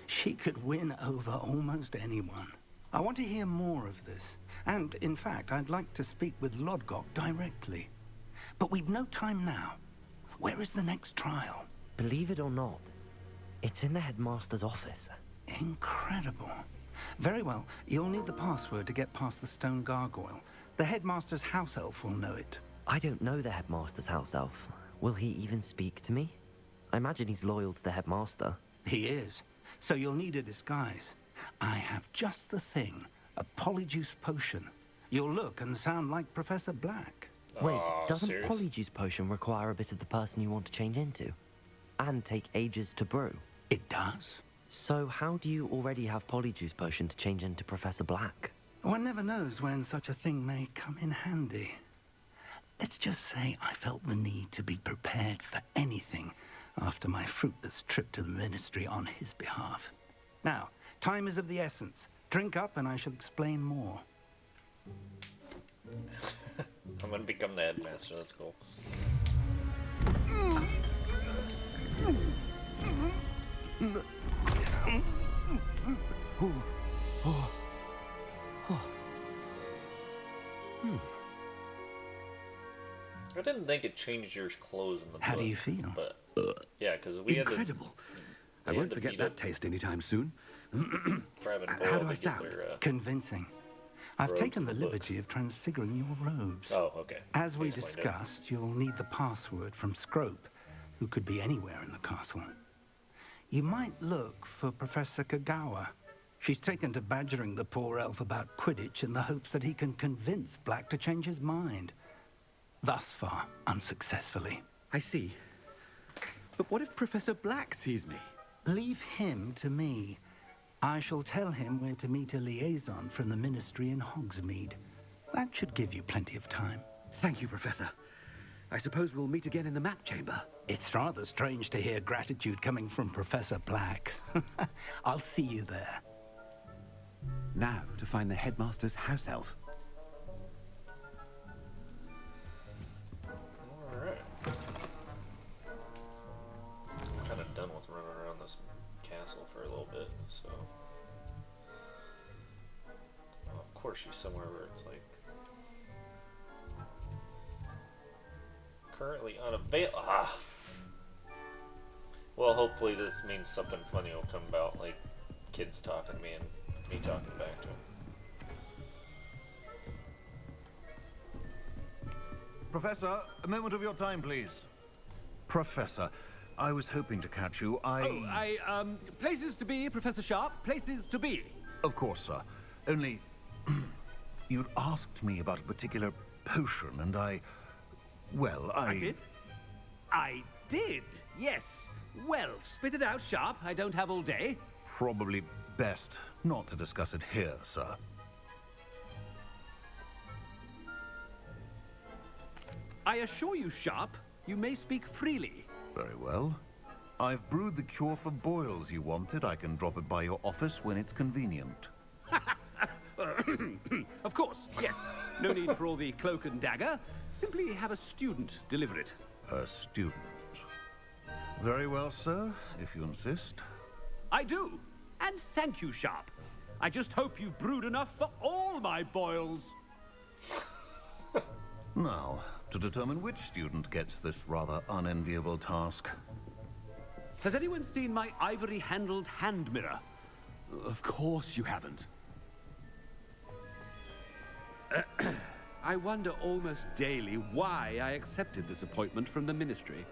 She could win over almost anyone. I want to hear more of this. And, in fact, I'd like to speak with Lodgok directly. But we've no time now. Where is the next trial? Believe it or not, it's in the headmaster's office. Incredible. Very well. You'll need the password to get past the stone gargoyle. The headmaster's house elf will know it. I don't know the headmaster's house elf. Will he even speak to me? I imagine he's loyal to the headmaster. He is. So you'll need a disguise. I have just the thing. A polyjuice potion. You'll look and sound like Professor Black. Wait, doesn't Polyjuice Potion require a bit of the person you want to change into? And take ages to brew? It does. So how do you already have Polyjuice Potion to change into Professor Black? One never knows when such a thing may come in handy. Let's just say I felt the need to be prepared for anything after my fruitless trip to the Ministry on his behalf. Now, time is of the essence. Drink up and I shall explain more. I'm gonna become the headmaster, that's cool. I didn't think it changed your clothes in the book. How do you feel? But yeah, because we Incredible. I won't forget that taste anytime soon. How do I sound? Convincing. I've taken the liberty of transfiguring your robes. Oh, okay. As we discussed, you'll need the password from Scrope, who could be anywhere in the castle. You might look for Professor Kagawa. She's taken to badgering the poor elf about Quidditch in the hopes that he can convince Black to change his mind. Thus far, unsuccessfully. I see. But what if Professor Black sees me? Leave him to me. I shall tell him where to meet a liaison from the Ministry in Hogsmeade. That should give you plenty of time. Thank you, Professor. I suppose we'll meet again in the map chamber. It's rather strange to hear gratitude coming from Professor Black. I'll see you there. Now to find the headmaster's house elf. Alright. I'm kind of done with running around this castle for a little bit, so... Oh, of course she's somewhere where it's like... Currently unavailable. Ah! Well, hopefully this means something funny will come about, like kids talking to me and me talking back to them. Professor, a moment of your time, please. Professor, I was hoping to catch you. Places to be, Professor Sharp. Places to be. Of course, sir. Only, you'd asked me about a particular potion, and well, I did? I did, yes. Well, spit it out, Sharp. I don't have all day. Probably best not to discuss it here, sir. I assure you, Sharp, you may speak freely. Very well. I've brewed the cure for boils you wanted. I can drop it by your office when it's convenient. Of course, yes. No need for all the cloak and dagger. Simply have a student deliver it. A student? Very well, sir, if you insist. I do. And thank you, Sharp. I just hope you've brewed enough for all my boils. Now, to determine which student gets this rather unenviable task. Has anyone seen my ivory-handled hand mirror? Of course you haven't. I wonder almost daily why I accepted this appointment from the Ministry.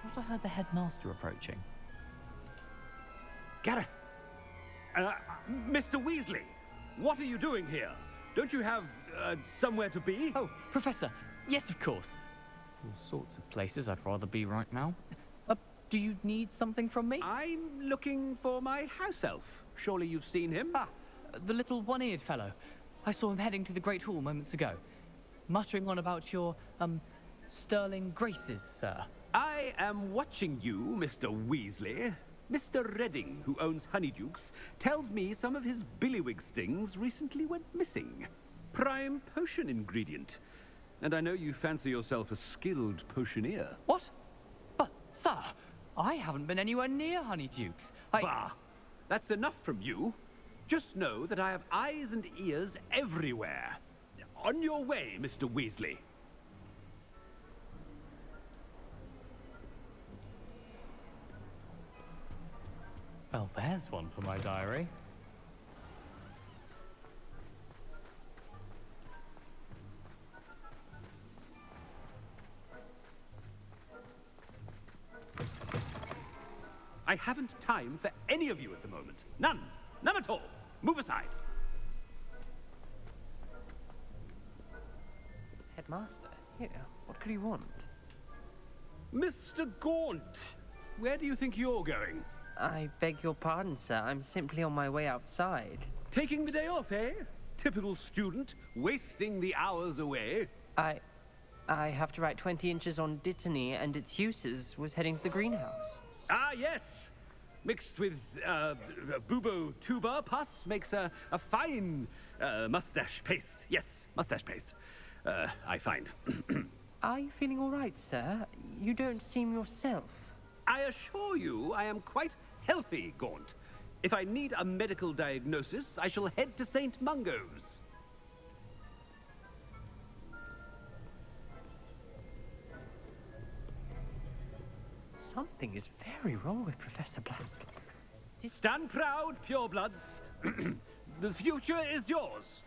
I thought I heard the headmaster approaching. Gareth! Mr. Weasley! What are you doing here? Don't you have, somewhere to be? Oh, Professor! Yes, of course. All sorts of places I'd rather be right now. Do you need something from me? I'm looking for my house elf. Surely you've seen him? Ah, the little one-eared fellow. I saw him heading to the Great Hall moments ago, muttering on about your, sterling graces, sir. I am watching you, Mr. Weasley. Mr. Redding, who owns Honeydukes, tells me some of his billywig stings recently went missing. Prime potion ingredient. And I know you fancy yourself a skilled potioneer. What? But, sir, I haven't been anywhere near Honeydukes. Bah! That's enough from you. Just know that I have eyes and ears everywhere. On your way, Mr. Weasley. Well, there's one for my diary. I haven't time for any of you at the moment. None. None at all. Move aside. Master, here, what could he want? Mr. Gaunt, where do you think you're going? I beg your pardon, sir. I'm simply on my way outside. Taking the day off, eh? Typical student, wasting the hours away. I have to write 20 inches on Dittany and its uses. Was heading to the greenhouse. Ah, yes. Mixed with bubo tuber pus makes a fine mustache paste. Yes, mustache paste. I find. Are you feeling all right, sir? You don't seem yourself. I assure you I am quite healthy, Gaunt. If I need a medical diagnosis, I shall head to St. Mungo's. Something is very wrong with Professor Black. Stand proud, purebloods. The future is yours.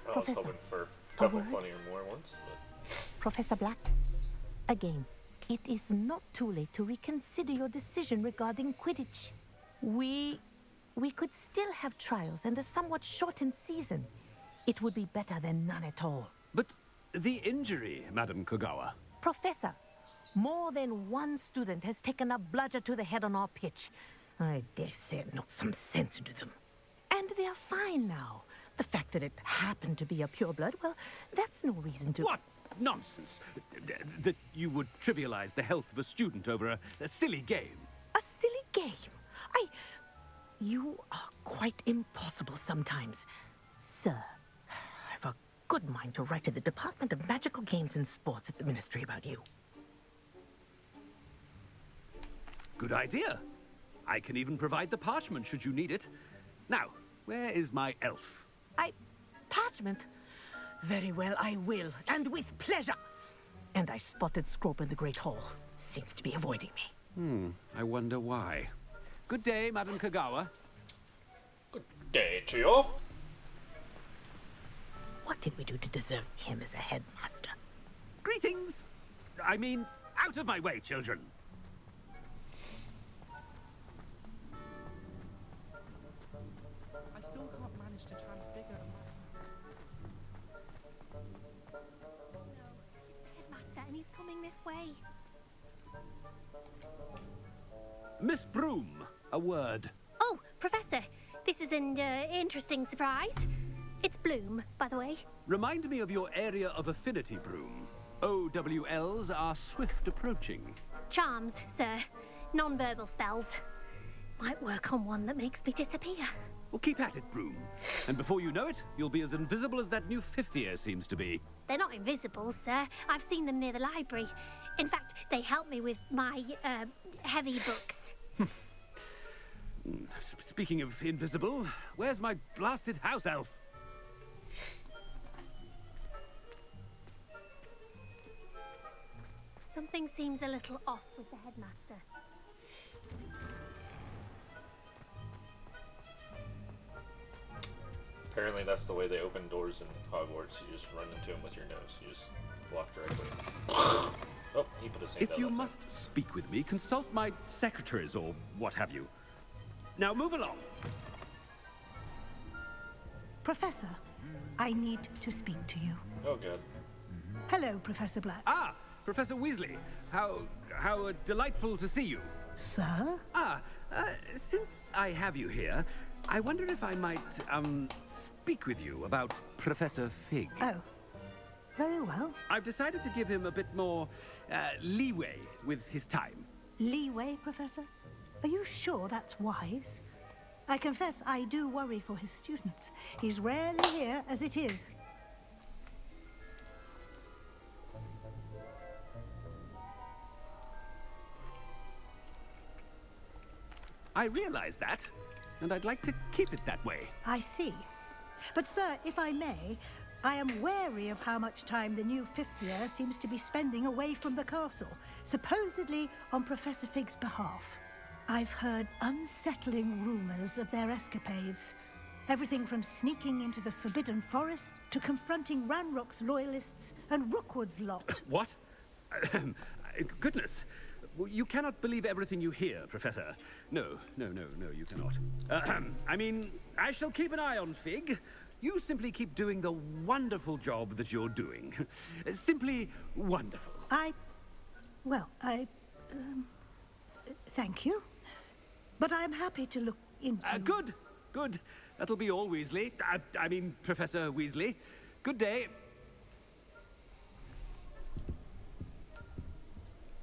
I was hoping for a couple funnier more ones, but... Professor Black, again, it is not too late to reconsider your decision regarding Quidditch. We could still have trials and a somewhat shortened season. It would be better than none at all. But the injury, Madam Kogawa. Professor, more than one student has taken a bludger to the head on our pitch. I dare say it knocked some sense into them. And they are fine now. The fact that it happened to be a pureblood, well, that's no reason to... What nonsense! That you would trivialize the health of a student over a silly game. A silly game? You are quite impossible sometimes. Sir, I've a good mind to write to the Department of Magical Games and Sports at the Ministry about you. Good idea. I can even provide the parchment should you need it. Now, where is my elf? Parchment? Very well, I will, and with pleasure. And I spotted Scrope in the Great Hall. Seems to be avoiding me. I wonder why. Good day, Madam Kogawa. Good day to you. What did we do to deserve him as a headmaster? Greetings! I mean, out of my way, children. I still can't manage to transfigure a man. Headmaster, and he's coming this way. Miss Broom, a word. Oh, Professor, this is an interesting surprise. It's Bloom, by the way. Remind me of your area of affinity, Broom. OWLs are swift approaching. Charms, sir. Non-verbal spells. Might work on one that makes me disappear. Well, keep at it, Broom. And before you know it, you'll be as invisible as that new fifth year seems to be. They're not invisible, sir. I've seen them near the library. In fact, they help me with my, heavy books. Speaking of invisible, where's my blasted house elf? Something seems a little off with the headmaster. Apparently that's the way they open doors in Hogwarts. You just run into them with your nose. You just walk directly. Oh, he put his hand If out you that must speak with me, consult my secretaries or what have you. Now move along. Professor, I need to speak to you. time. Oh, good. Hello, Professor Black. Ah, Professor Weasley. How delightful to see you. Sir? Since I have you here, I wonder if I might, speak with you about Professor Fig. Oh, very well. I've decided to give him a bit more, leeway with his time. Leeway, Professor? Are you sure that's wise? I confess I do worry for his students. He's rarely here as it is. I realize that, and I'd like to keep it that way. I see. But, sir, if I may, I am wary of how much time the new fifth year seems to be spending away from the castle, supposedly on Professor Fig's behalf. I've heard unsettling rumors of their escapades. Everything from sneaking into the Forbidden Forest to confronting Ranrock's loyalists and Rookwood's lot. What? Goodness. You cannot believe everything you hear, Professor. No, you cannot. I mean, I shall keep an eye on Fig. You simply keep doing the wonderful job that you're doing. Simply wonderful. Thank you. But I'm happy to look into... Good, good. That'll be all, Weasley. I mean, Professor Weasley. Good day.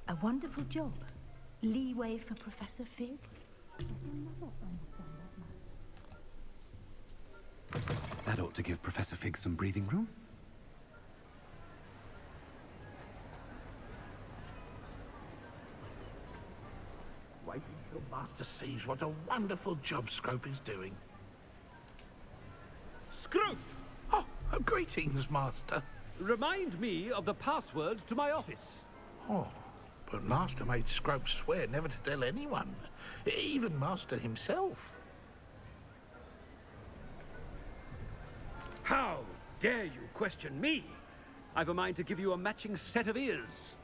A wonderful job. Leeway for Professor Fig. That ought to give Professor Fig some breathing room. Wait until Master sees what a wonderful job Scrope is doing. Scrope! Oh, greetings, Master. Remind me of the password to my office. Oh, but Master made Scrope swear never to tell anyone, even Master himself. How dare you question me? I've a mind to give you a matching set of ears.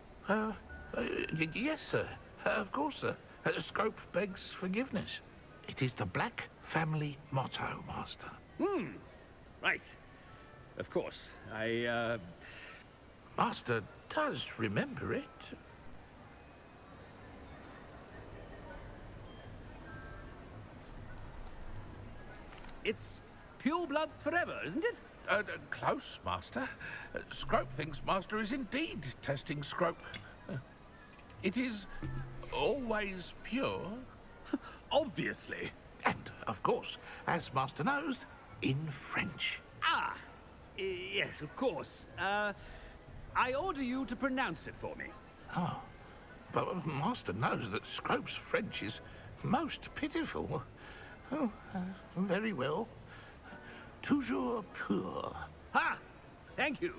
Yes, sir. Of course, sir. Scrope begs forgiveness. It is the Black family motto, Master. Right. Of course. Master does remember it. It's pure bloods forever, isn't it? Close, Master. Scrope thinks Master is indeed testing Scrope. It is always pure. Obviously. And, of course, as Master knows, in French. Ah! Yes, of course. I order you to pronounce it for me. Oh, but Master knows that Scrope's French is most pitiful. Oh, very well. Toujours pur. Ha! Thank you.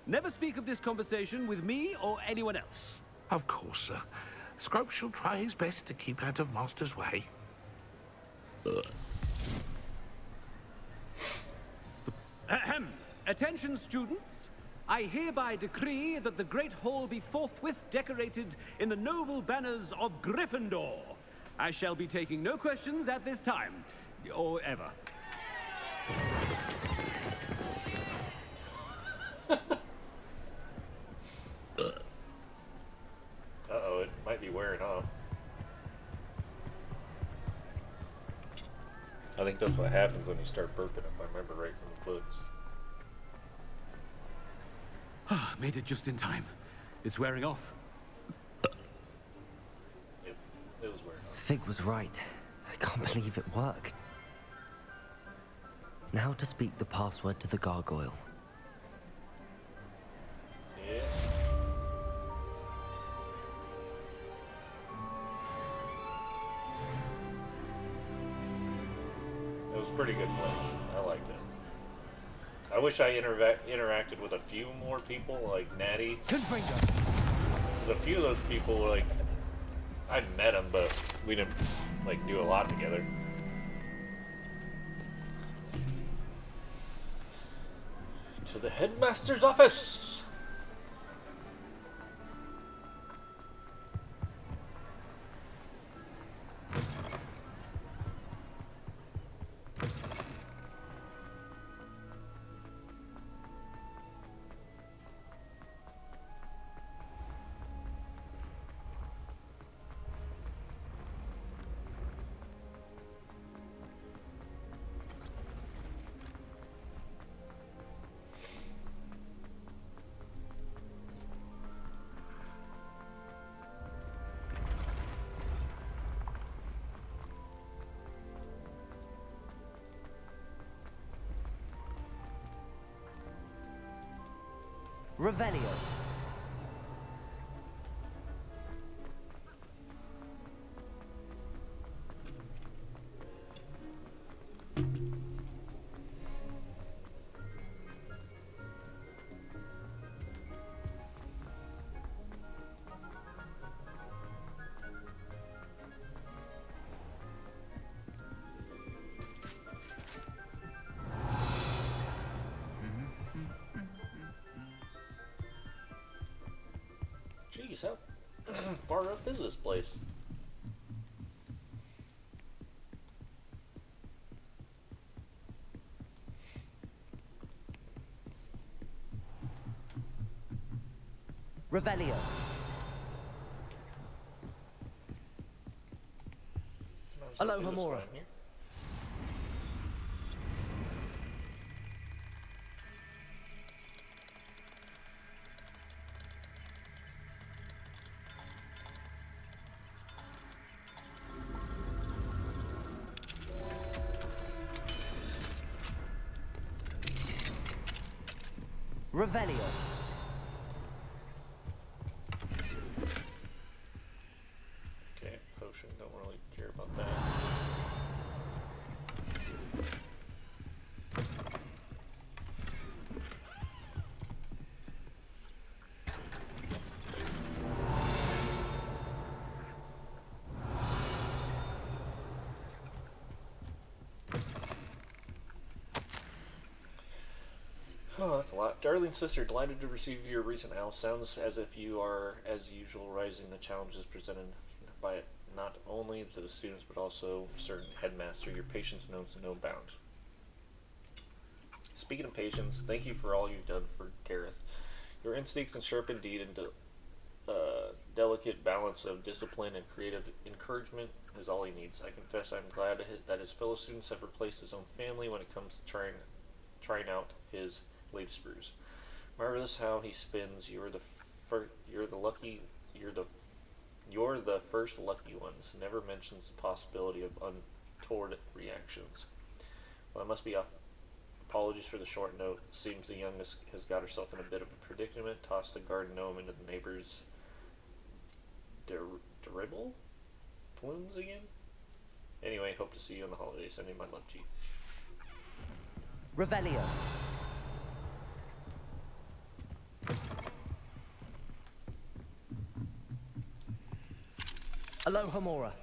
Never speak of this conversation with me or anyone else. Of course, sir. Scrope shall try his best to keep out of Master's way. Ahem. Attention, students. I hereby decree that the Great Hall be forthwith decorated in the noble banners of Gryffindor. I shall be taking no questions at this time, or ever. Uh-oh, it might be wearing off. I think that's what happens when you start burping, if I remember right from the books. Made it just in time. It's wearing off. It was wearing off. Fig was right. I can't believe it worked. Now to speak the password to the gargoyle. Yeah. It was pretty good place. I liked it. I wish I interacted with a few more people, like Natty. Because a few of those people, like, I met them, but we didn't, like, do a lot together. To the headmaster's office! Revelio. Jeez, how far up is this place? Revelio. Hello, Hamura. Revelio. Okay, potion, don't really care about that. Oh, that's a lot. Darling sister, delighted to receive your recent owl. Sounds as if you are, as usual, rising the challenges presented by it, not only to the students, but also certain headmaster. Your patience knows no bounds. Speaking of patience, thank you for all you've done for Gareth. Your instincts and sharp indeed and delicate balance of discipline and creative encouragement is all he needs. I confess I'm glad that his fellow students have replaced his own family when it comes to trying out his latest brews. Marvelous how he spins. You're the first lucky ones. Never mentions the possibility of untoward reactions. Well, I must be off. Apologies for the short note. Seems the youngest has got herself in a bit of a predicament. Tossed the garden gnome into the neighbor's dribble plumes again. Anyway, hope to see you on the holidays. Sending my love, G. Revelio. Aloha Mora.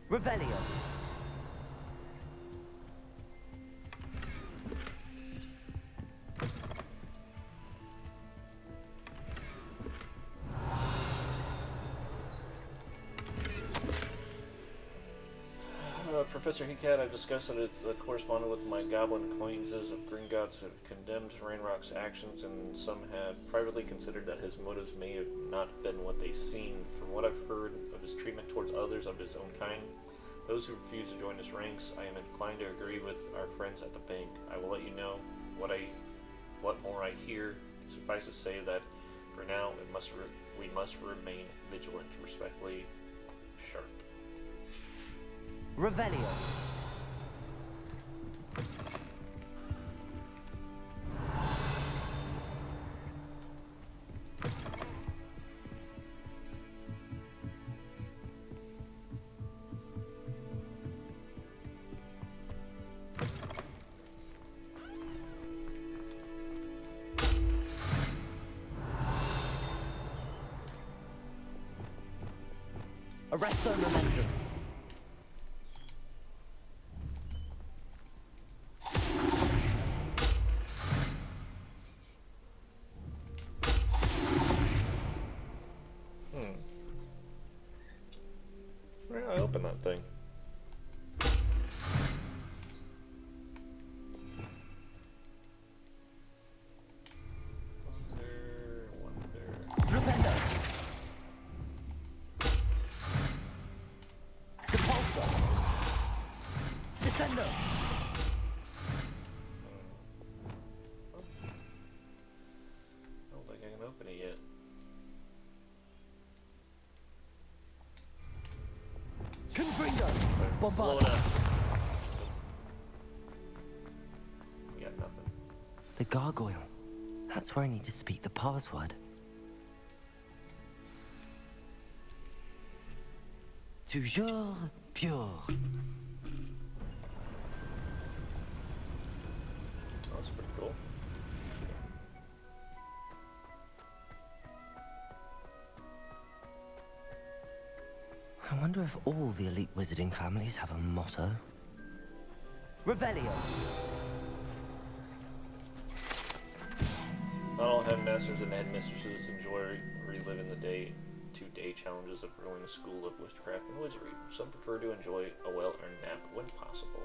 Revelio. Professor Hecat, I've discussed that it's corresponded with my goblin acquaintances of Gringotts have condemned Rainrock's actions, and some have privately considered that his motives may have not been what they seem. From what I've heard of his treatment towards others of his own kind, those who refuse to join his ranks, I am inclined to agree with our friends at the bank. I will let you know what more I hear. Suffice to say that for now, we must remain vigilant. Respectfully, Sharp. Revelio. Arresto momentum. Where did I open that thing? Wonder. Flipendo. Depulso. Descendo. I don't think I can open it yet. Confringo. Blow it up. We got nothing. The gargoyle. That's where I need to speak the password. Toujours pure. That's pretty cool. I wonder if all the elite wizarding families have a motto. Revelio. Not all headmasters and headmistresses enjoy reliving the day-to-day challenges of ruling a school of witchcraft and wizardry. Some prefer to enjoy a well-earned nap when possible.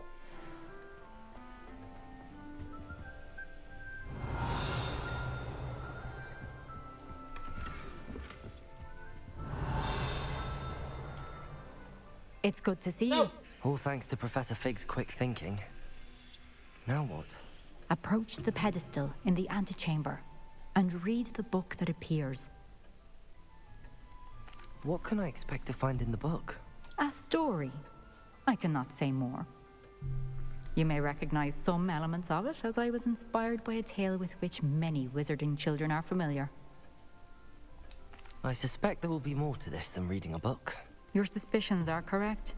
It's good to see you. All thanks to Professor Fig's quick thinking. Now what? Approach the pedestal in the antechamber and read the book that appears. What can I expect to find in the book? A story. I cannot say more. You may recognize some elements of it, as I was inspired by a tale with which many wizarding children are familiar. I suspect there will be more to this than reading a book. Your suspicions are correct.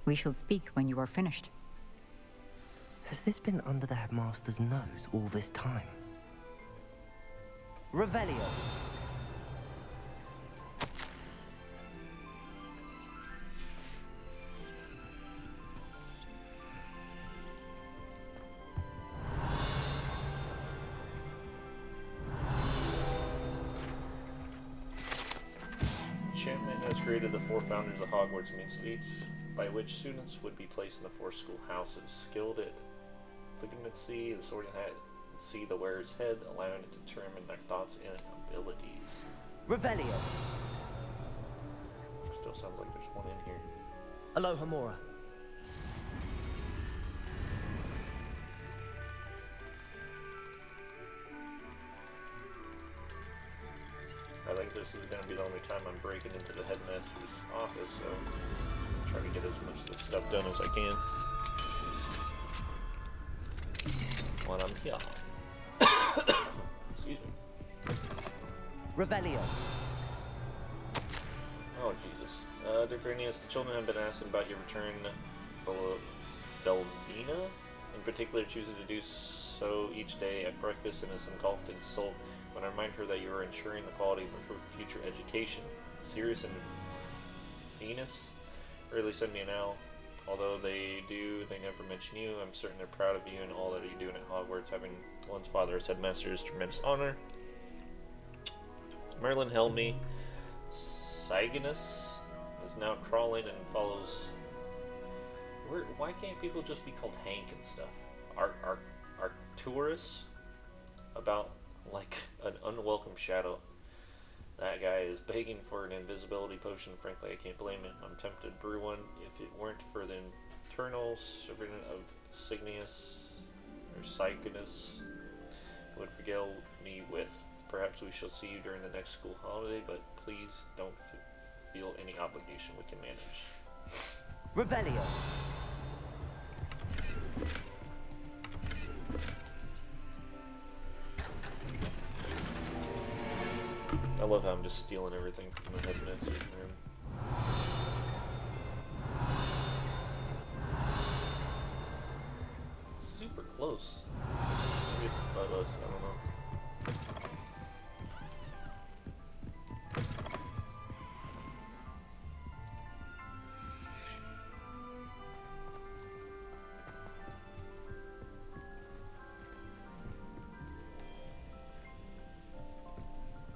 We shall speak when you are finished. Has this been under the headmaster's nose all this time? Revelio! Enchantment has created the 4 founders of Hogwarts, by which students would be placed in the 4 school houses. Skilled at Legitimacy, the Sorting Hat, and see the wearer's head, allowing it to determine their thoughts and abilities. Revelio! Still sounds like there's one in here. Aloha Mora. I think this is going to be the only time I'm breaking into the headmaster's office, so I'm trying to get as much of this stuff done as I can while I'm here. Excuse me. Revelio. Oh, Jesus. Dear Phineas, the children have been asking about your return, Belvina, in particular, choosing to do so each day at breakfast and is engulfed in sulk when I remind her that you are ensuring the quality of her future education. Sirius and Venus really send me an owl. Although they never mention you. I'm certain they're proud of you and all that you're doing at Hogwarts. Having one's father as headmaster is tremendous honor. Merlin Helmy, Sigonus is now crawling and follows. Why can't people just be called Hank and stuff? Arcturus, about like an unwelcome shadow. That guy is begging for an invisibility potion. Frankly, I can't blame him. I'm tempted to brew one if it weren't for the eternal servant of Signius or Sigonus would regale me with. Perhaps we shall see you during the next school holiday, but please don't feel any obligation. We can manage. Revelio. I love how I'm just stealing everything from the headmaster's room. It's super close. Maybe it's above us, I don't know.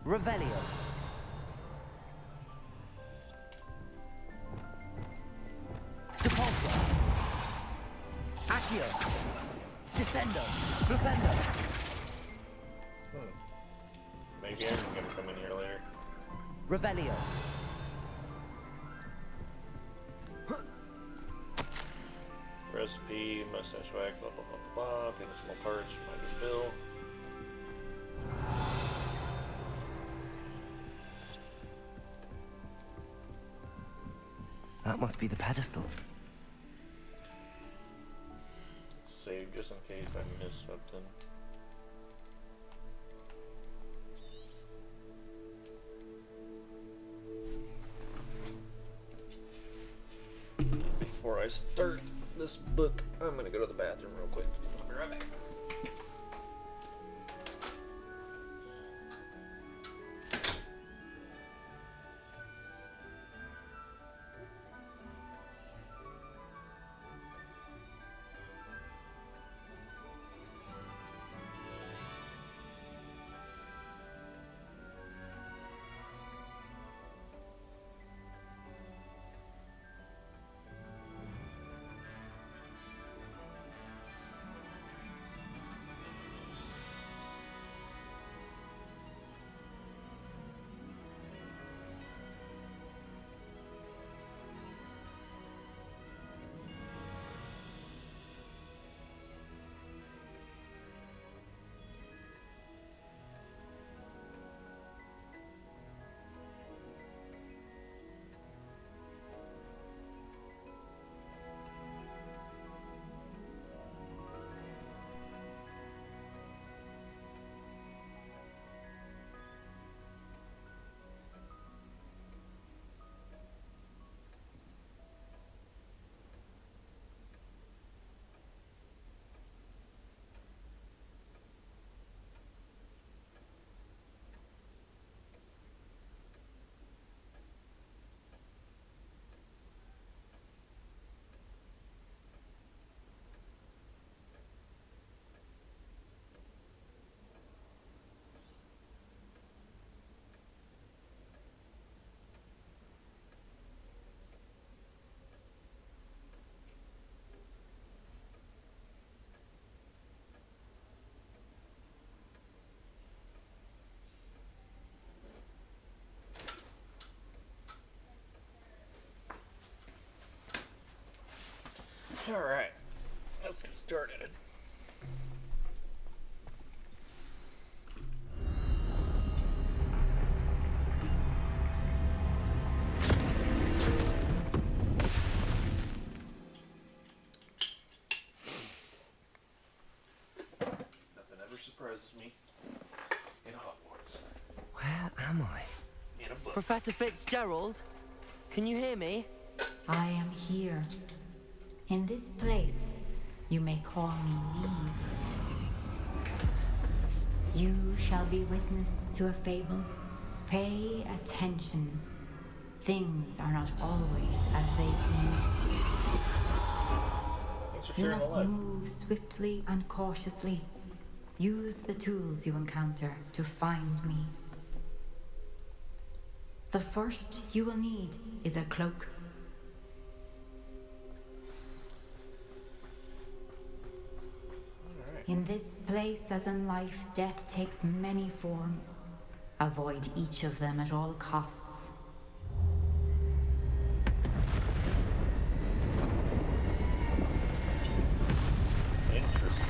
Revelio. Depulso. Accio. Descendo. Flipendo. Maybe Aaron's gonna come in here later. Revelio. Recipe, mustache wax, blah blah blah blah blah. Payment small parts, my bill. That must be the pedestal. Save just in case I missed something. Before I start this book, I'm gonna go to the bathroom real quick. I'll be right back. Alright, let's get started. Nothing ever surprises me in Hogwarts. Where am I? In a book. Professor Fitzgerald? Can you hear me? I am here. In this place, you may call me Neve. You shall be witness to a fable. Pay attention. Things are not always as they seem. Thanks for You sharing the must light. move swiftly and cautiously. Use the tools you encounter to find me. The first you will need is a cloak. In this place, as in life, death takes many forms. Avoid each of them at all costs. Interesting.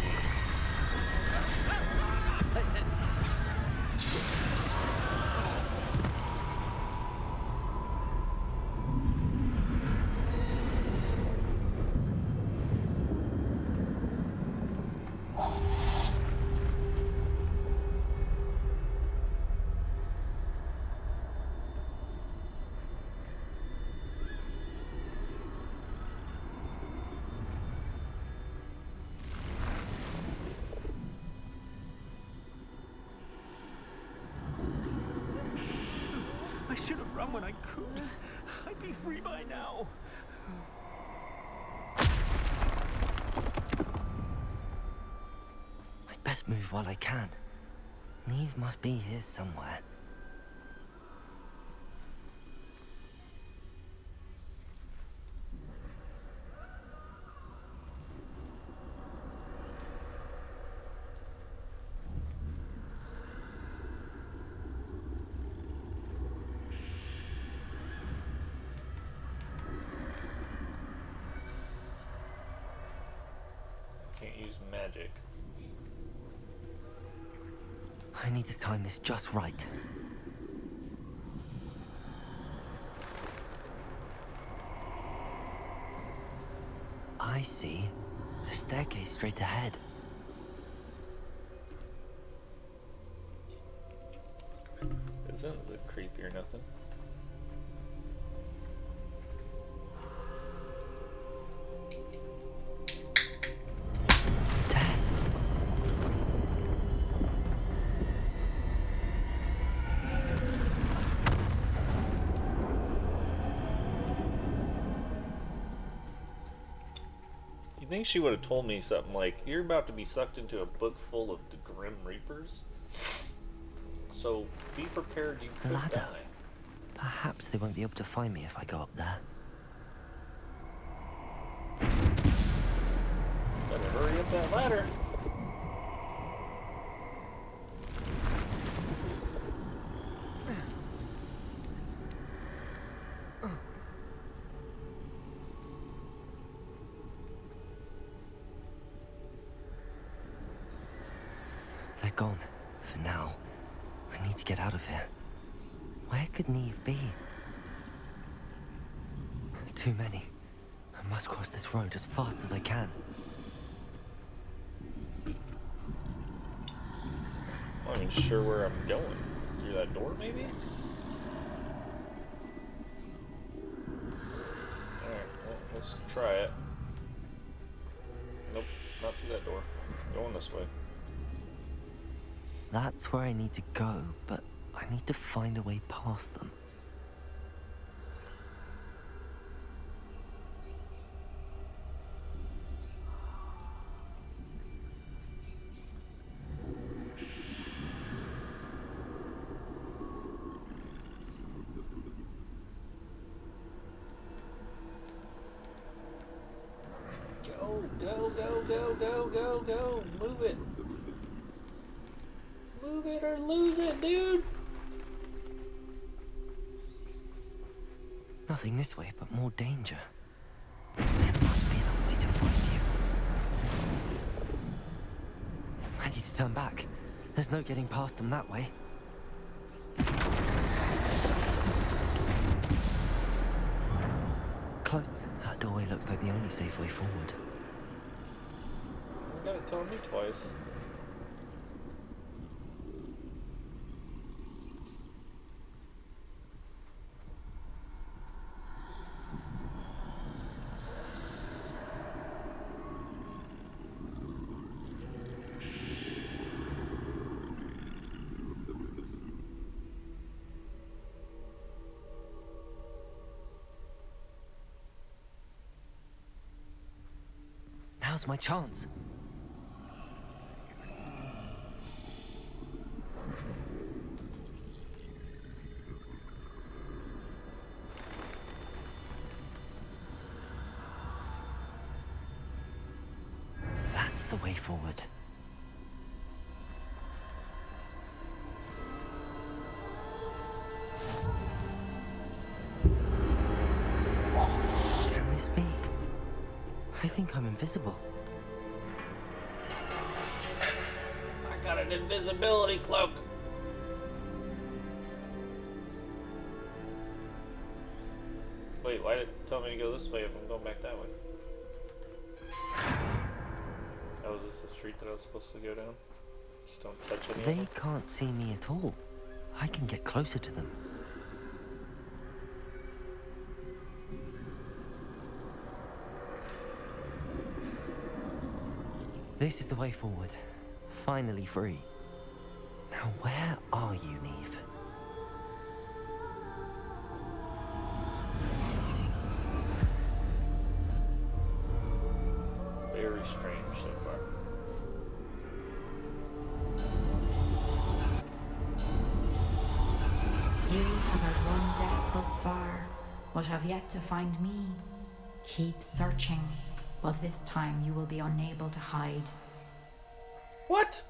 I should have run when I could. I'd be free by now. I'd best move while I can. Neve must be here somewhere. Can't use magic. I need to time this just right. I see. A staircase straight ahead. Isn't it creepy or nothing? You think she would have told me something like, you're about to be sucked into a book full of the Grim Reapers? So be prepared, you could Ladder. die. Perhaps they won't be able to find me if I go up there. Better hurry up that ladder. They're gone. For now. I need to get out of here. Where could Neve be? Too many. I must cross this road as fast as I can. I'm not even sure where I'm going. Through that door, maybe? Alright, well, let's try it. Nope, not through that door. Going this way. That's where I need to go, but I need to find a way past them. Go, go, go, go, go, go, go. Move it. Move it or lose it, dude. Nothing this way, but more danger. There must be another way to find turn back. There's no getting past them that way. That doorway looks like the only safe way forward. You gotta tell me twice. Now's my chance. That's the way forward. Can this be? I think I'm invisible. I got an invisibility cloak. Wait, why did it tell me to go this way if I'm going back that way? Oh, is this the street that I was supposed to go down? Just don't touch any of They them. can't see me at all. I can get closer to them. This is the way forward. Finally free. Now where are you, Neve? Very strange so far. You have outrun death thus far, but have yet to find me. Keep searching, but this time you will be unable to hide. What?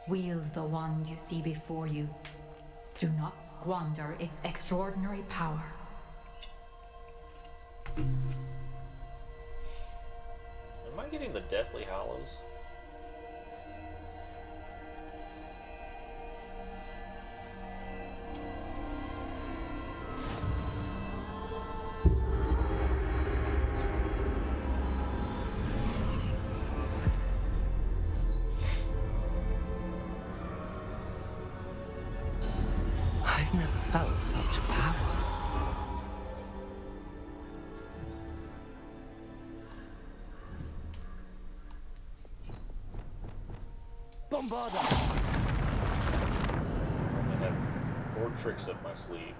Wield the wand you see before you. Do not squander its extraordinary power. Am I getting the Deathly Hallows? I've never felt such power. Bombarda! I have 4 tricks up my sleeve.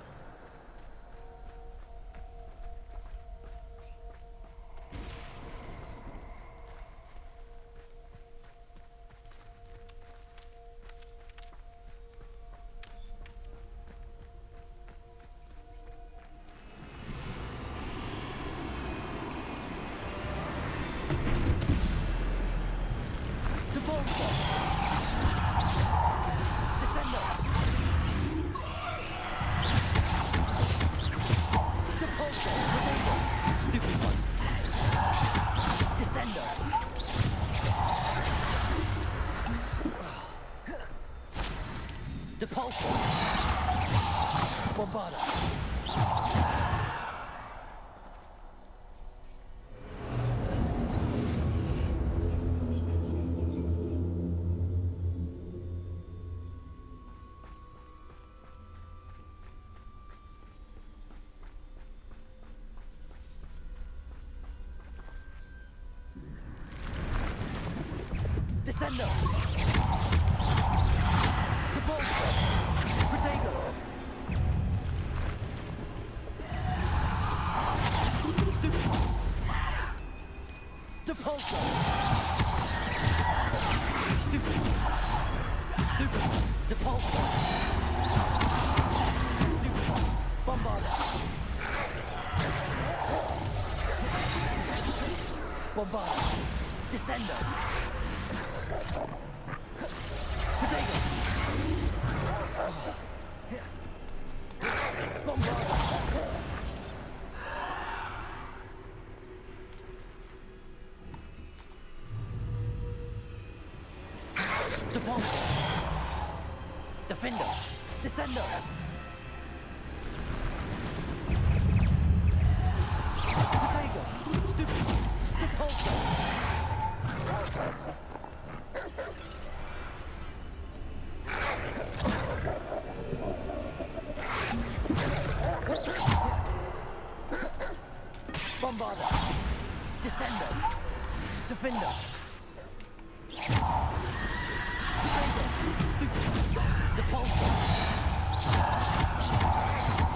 Descendo! Depulso! Protego! Stupefy! Depulso! Stupefy! Stupefy! Depulso! Stupefy! Bombarda! Bombarda! Descendo! Protego! Bombarda! Depulsor. Defender. Descender. Potato. Stupid. Depulsor. Bombarder. Descender. Defender. Potato. Stupid. Depulsor.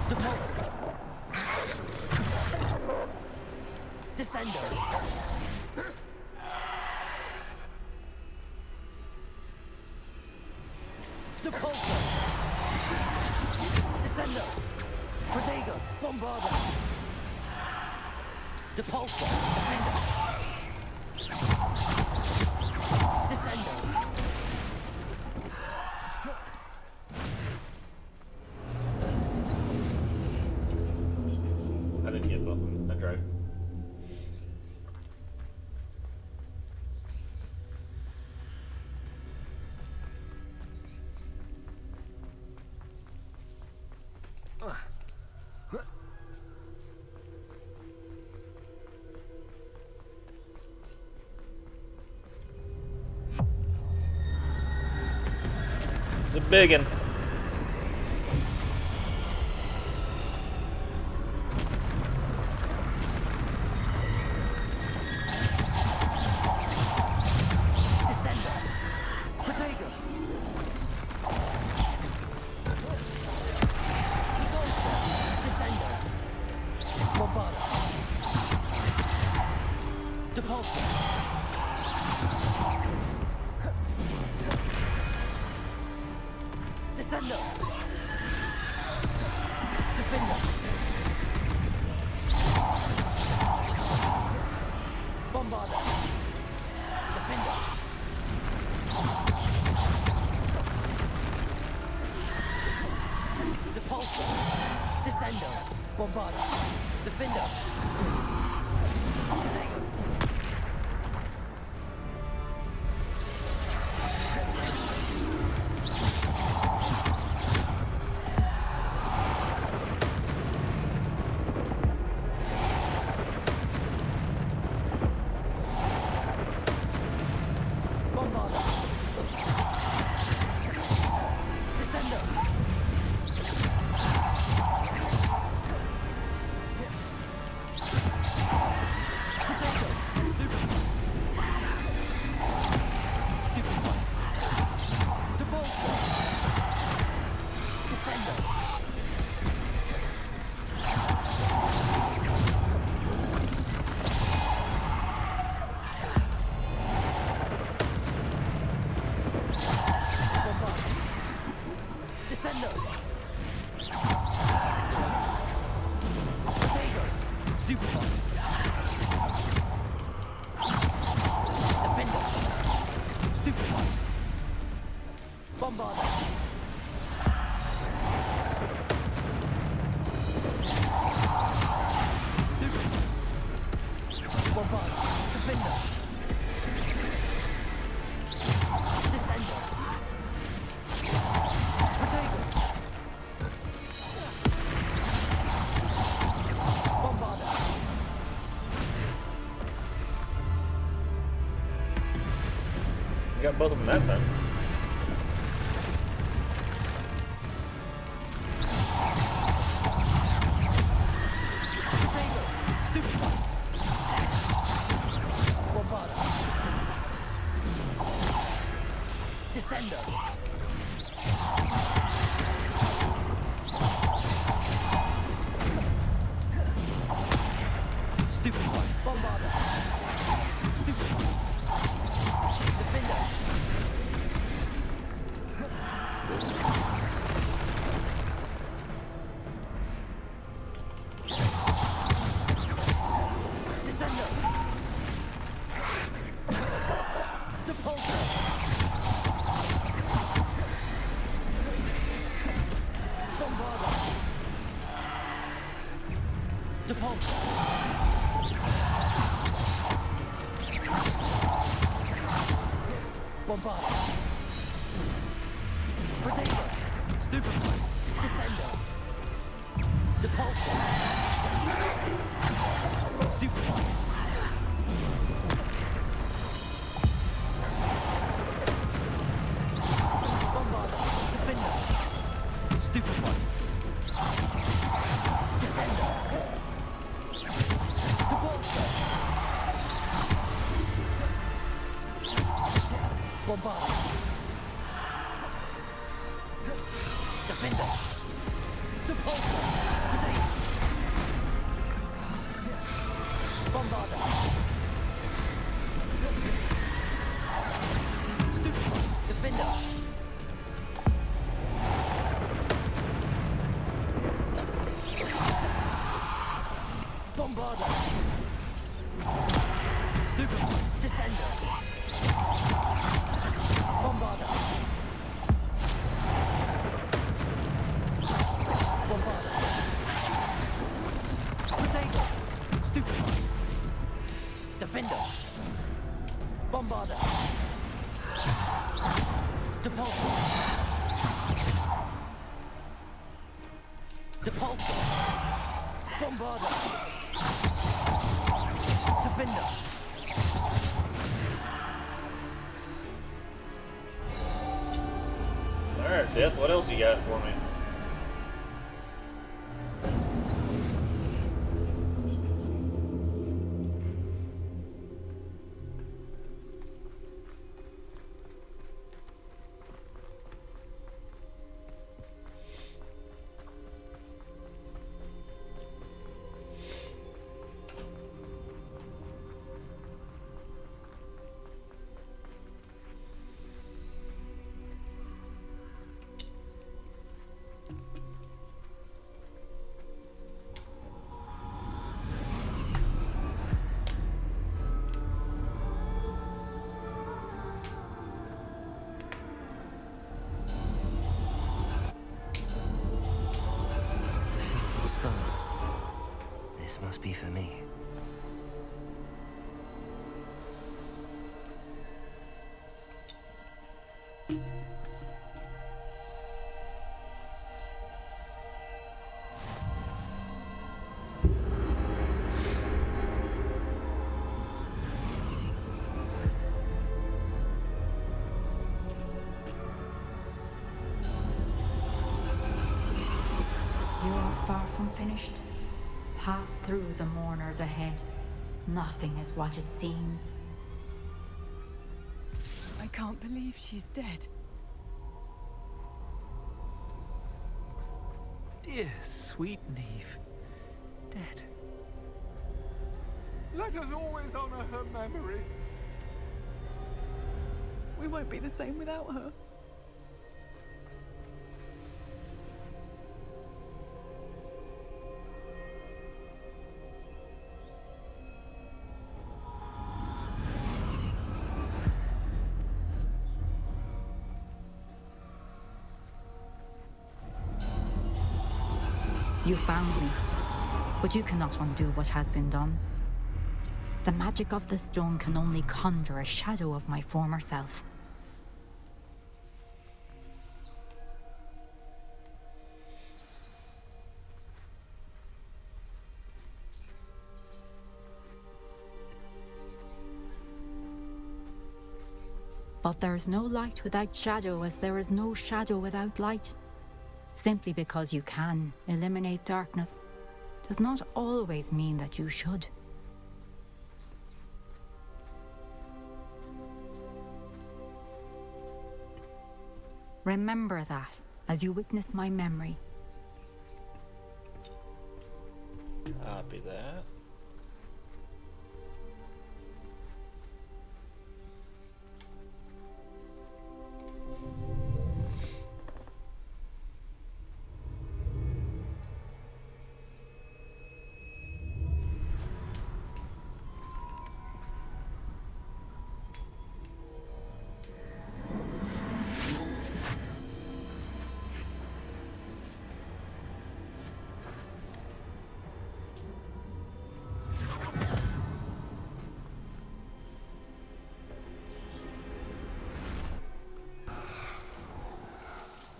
Depulsor. Descender. Depulsor. Descender. Protego. Bombarder. Depulsor. Defender. Descender. I didn't get both of them. I drive. It's a biggin. Descender. Protego. Descender. Bombarder. Depulsor. Descender. Defender. Bombarder. Defender. Depulsor. Descender. Bombarder. Defender. Potato. Bombarder. Descender. Potato. Stupid. Depulsor. Descender. Bombarder. Descender. Potato. Stupid. Defender. Stupid. Bombarder. Stupid. Bombarder. Defender. Descender. Potato. Bombarder. You got both of them that time. Potato. Stupid. Bombarder. Descender. Stupid. Bombarder. Stupid. Defender. Descender. Depulsor. Bombarder. Depulsor. Bombarder. Potato. Stupefy. Descendo. Depulsor. Stupefy. Bombarder. Defender. Stupefy. Descender. Depulsor. Bombarder. Defender. Depulsor. Potato. Bombarder. Stupefy. Defender. Bombarder. Stupefy. Descender. Bombarder. Bombarder. Potato. Stupefy. Defender. Bombarder. Depulsor. Depulsor. Bombarder. Defender. Alright, Death, what else you got for me? The single stone. This must be for me. You are far from finished. Pass through the mourners ahead. Nothing is what it seems. I can't believe she's dead. Dear sweet Neve. Dead. Let us always honor her memory. We won't be the same without her. You found me, but you cannot undo what has been done. The magic of the stone can only conjure a shadow of my former self. But there is no light without shadow, as there is no shadow without light. Simply because you can eliminate darkness does not always mean that you should. Remember that as you witness my memory. Copy that.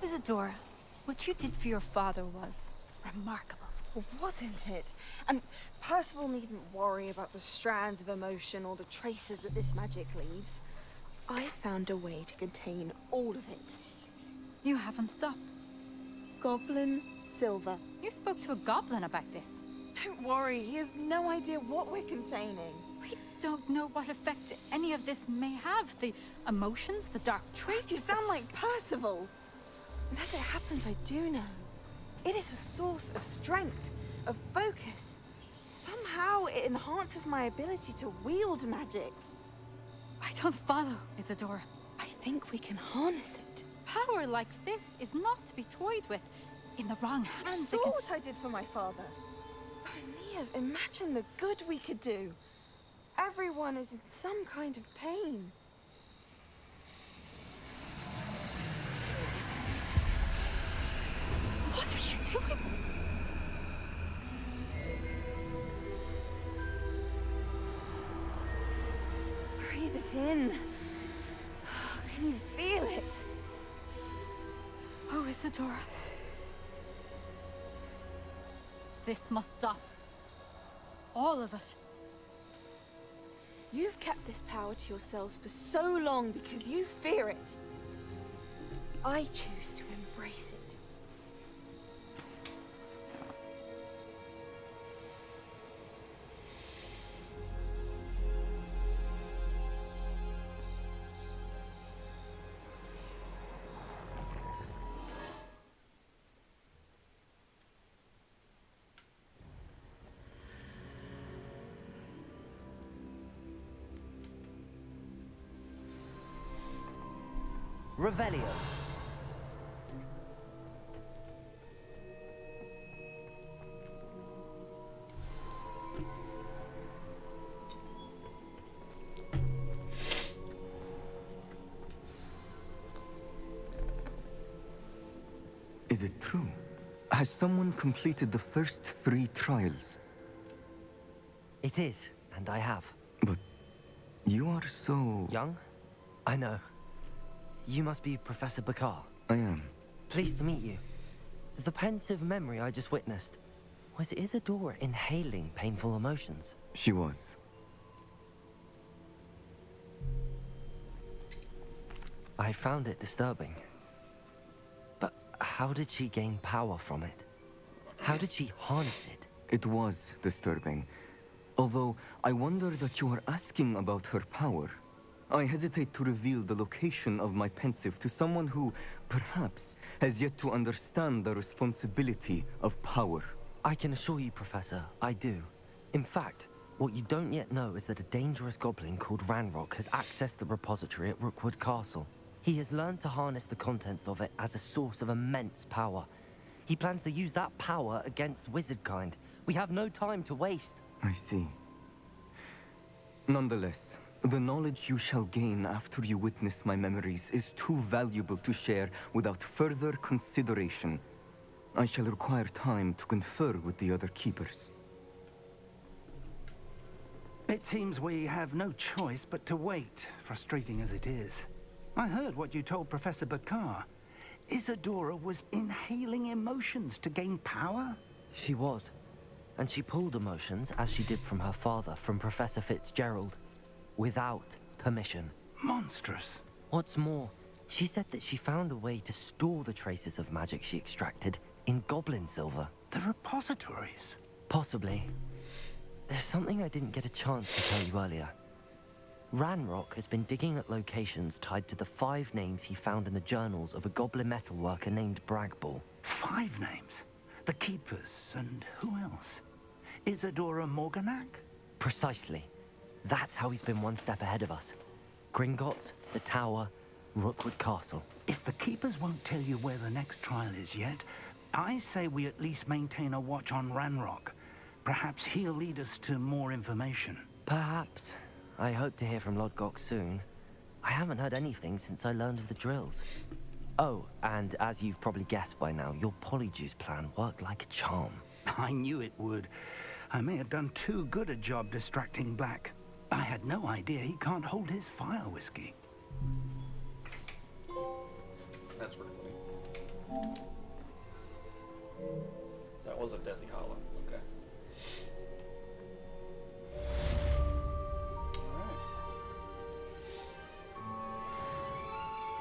Isadora, what you did for your father was remarkable. Well, wasn't it? And Percival needn't worry about the strands of emotion or the traces that this magic leaves. I found a way to contain all of it. You haven't stopped. Goblin Silver. You spoke to a goblin about this. Don't worry, he has no idea what we're containing. We don't know what effect any of this may have. The emotions, the dark traits. You sound like Percival. And as it happens, I do know. It is a source of strength, of focus. Somehow it enhances my ability to wield magic. I don't follow, Isadora. I think we can harness it. Power like this is not to be toyed with. In the wrong You hands, saw what I did for my father. Oh, Neve, imagine the good we could do. Everyone is in some kind of pain. What are you doing? Breathe it in. Can you feel it? Oh, Isadora. This must stop. All of it. You've kept this power to yourselves for so long because you fear it. I choose to embrace it. Revelio. Is it true? Has someone completed the first 3 trials? It is, and I have. But you are so... Young? I know. You must be Professor Bakar. I am. Pleased to meet you. The pensive memory I just witnessed, was Isadora inhaling painful emotions? She was. I found it disturbing. But how did she gain power from it? How did she harness it? It was disturbing. Although, I wonder that you are asking about her power. I hesitate to reveal the location of my pensive to someone who, perhaps, has yet to understand the responsibility of power. I can assure you, Professor, I do. In fact, what you don't yet know is that a dangerous goblin called Ranrock has accessed the repository at Rookwood Castle. He has learned to harness the contents of it as a source of immense power. He plans to use that power against wizardkind. We have no time to waste. I see. Nonetheless, the knowledge you shall gain after you witness my memories is too valuable to share without further consideration. I shall require time to confer with the other keepers. It seems we have no choice but to wait, frustrating as it is. I heard what you told Professor Bakar. Isadora was inhaling emotions to gain power? She was. And she pulled emotions, as she did from her father, from Professor Fitzgerald. Without permission. Monstrous. What's more, she said that she found a way to store the traces of magic she extracted in goblin silver. The repositories? Possibly. There's something I didn't get a chance to tell you earlier. Ranrock has been digging at locations tied to the 5 names he found in the journals of a goblin metalworker named Bragball. 5 names? The Keepers, and who else? Isadora Morganac? Precisely. That's how he's been one step ahead of us. Gringotts, the Tower, Rookwood Castle. If the Keepers won't tell you where the next trial is yet, I say we at least maintain a watch on Ranrock. Perhaps he'll lead us to more information. Perhaps. I hope to hear from Lodgok soon. I haven't heard anything since I learned of the drills. Oh, and as you've probably guessed by now, your Polyjuice plan worked like a charm. I knew it would. I may have done too good a job distracting Black. I had no idea he can't hold his fire whiskey. That's pretty funny. That was a Deathly Hollow. Okay. Alright.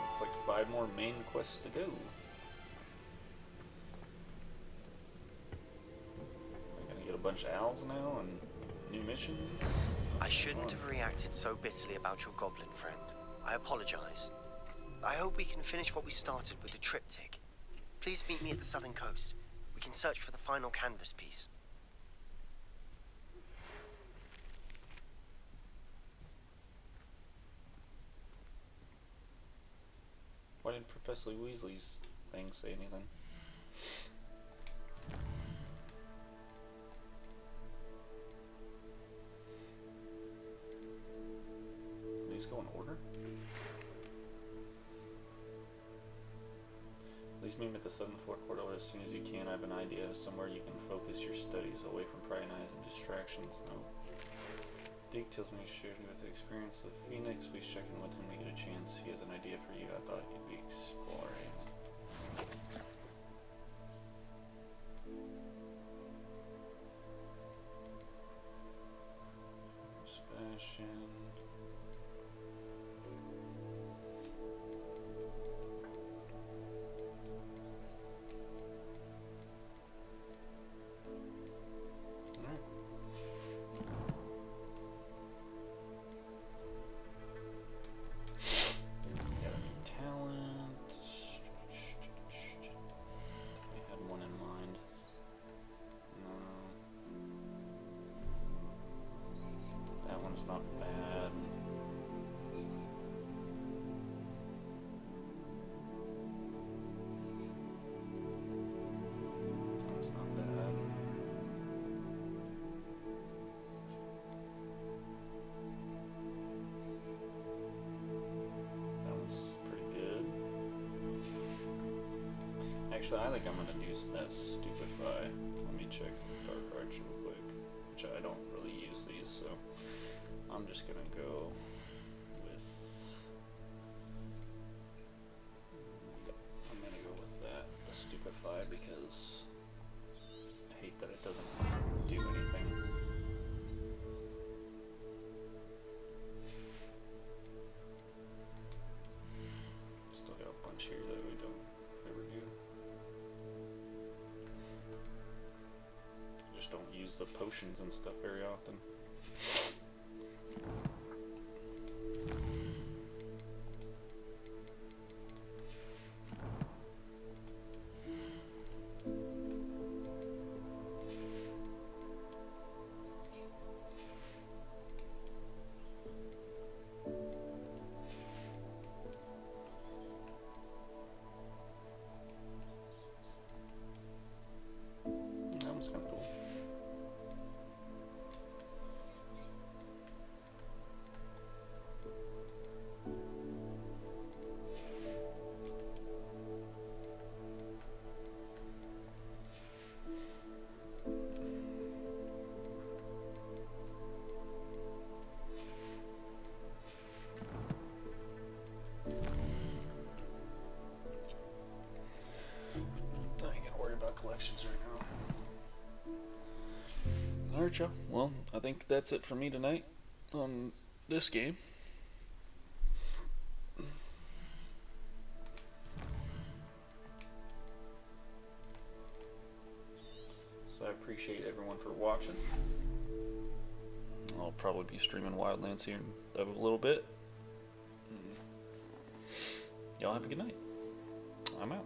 Looks like 5 more main quests to go. Am I gonna get a bunch of owls now and new missions? I shouldn't have reacted so bitterly about your goblin friend. I apologize. I hope we can finish what we started with the triptych. Please meet me at the southern coast. We can search for the final canvas piece. Why didn't Professor Weasley's thing say anything? These go in order? Please meet me at the 7th floor corridor as soon as you can. I have an idea of somewhere you can focus your studies away from prying eyes and distractions. No. Deke tells me you shared with the experience of Phoenix. Please check in with him when you get a chance. He has an idea for you. I thought you'd be exploring. Sebastian. Not bad. That's not bad. That one's pretty good. Actually, I think I'm gonna do that Stupefy. Let me check Dark Arch real quick, which I don't really use these, so I'm just gonna go with. I'm gonna go with that, the Stupefy, because I hate that it doesn't do anything. Still got a bunch here that we don't ever do. Just don't use the potions and stuff very often. That was kind of cool. I ain't gotta worry about collections right now. Alright, y'all. Well, I think that's it for me tonight on this game. So I appreciate everyone for watching. I'll probably be streaming Wildlands here in a little bit. Y'all have a good night. I'm out.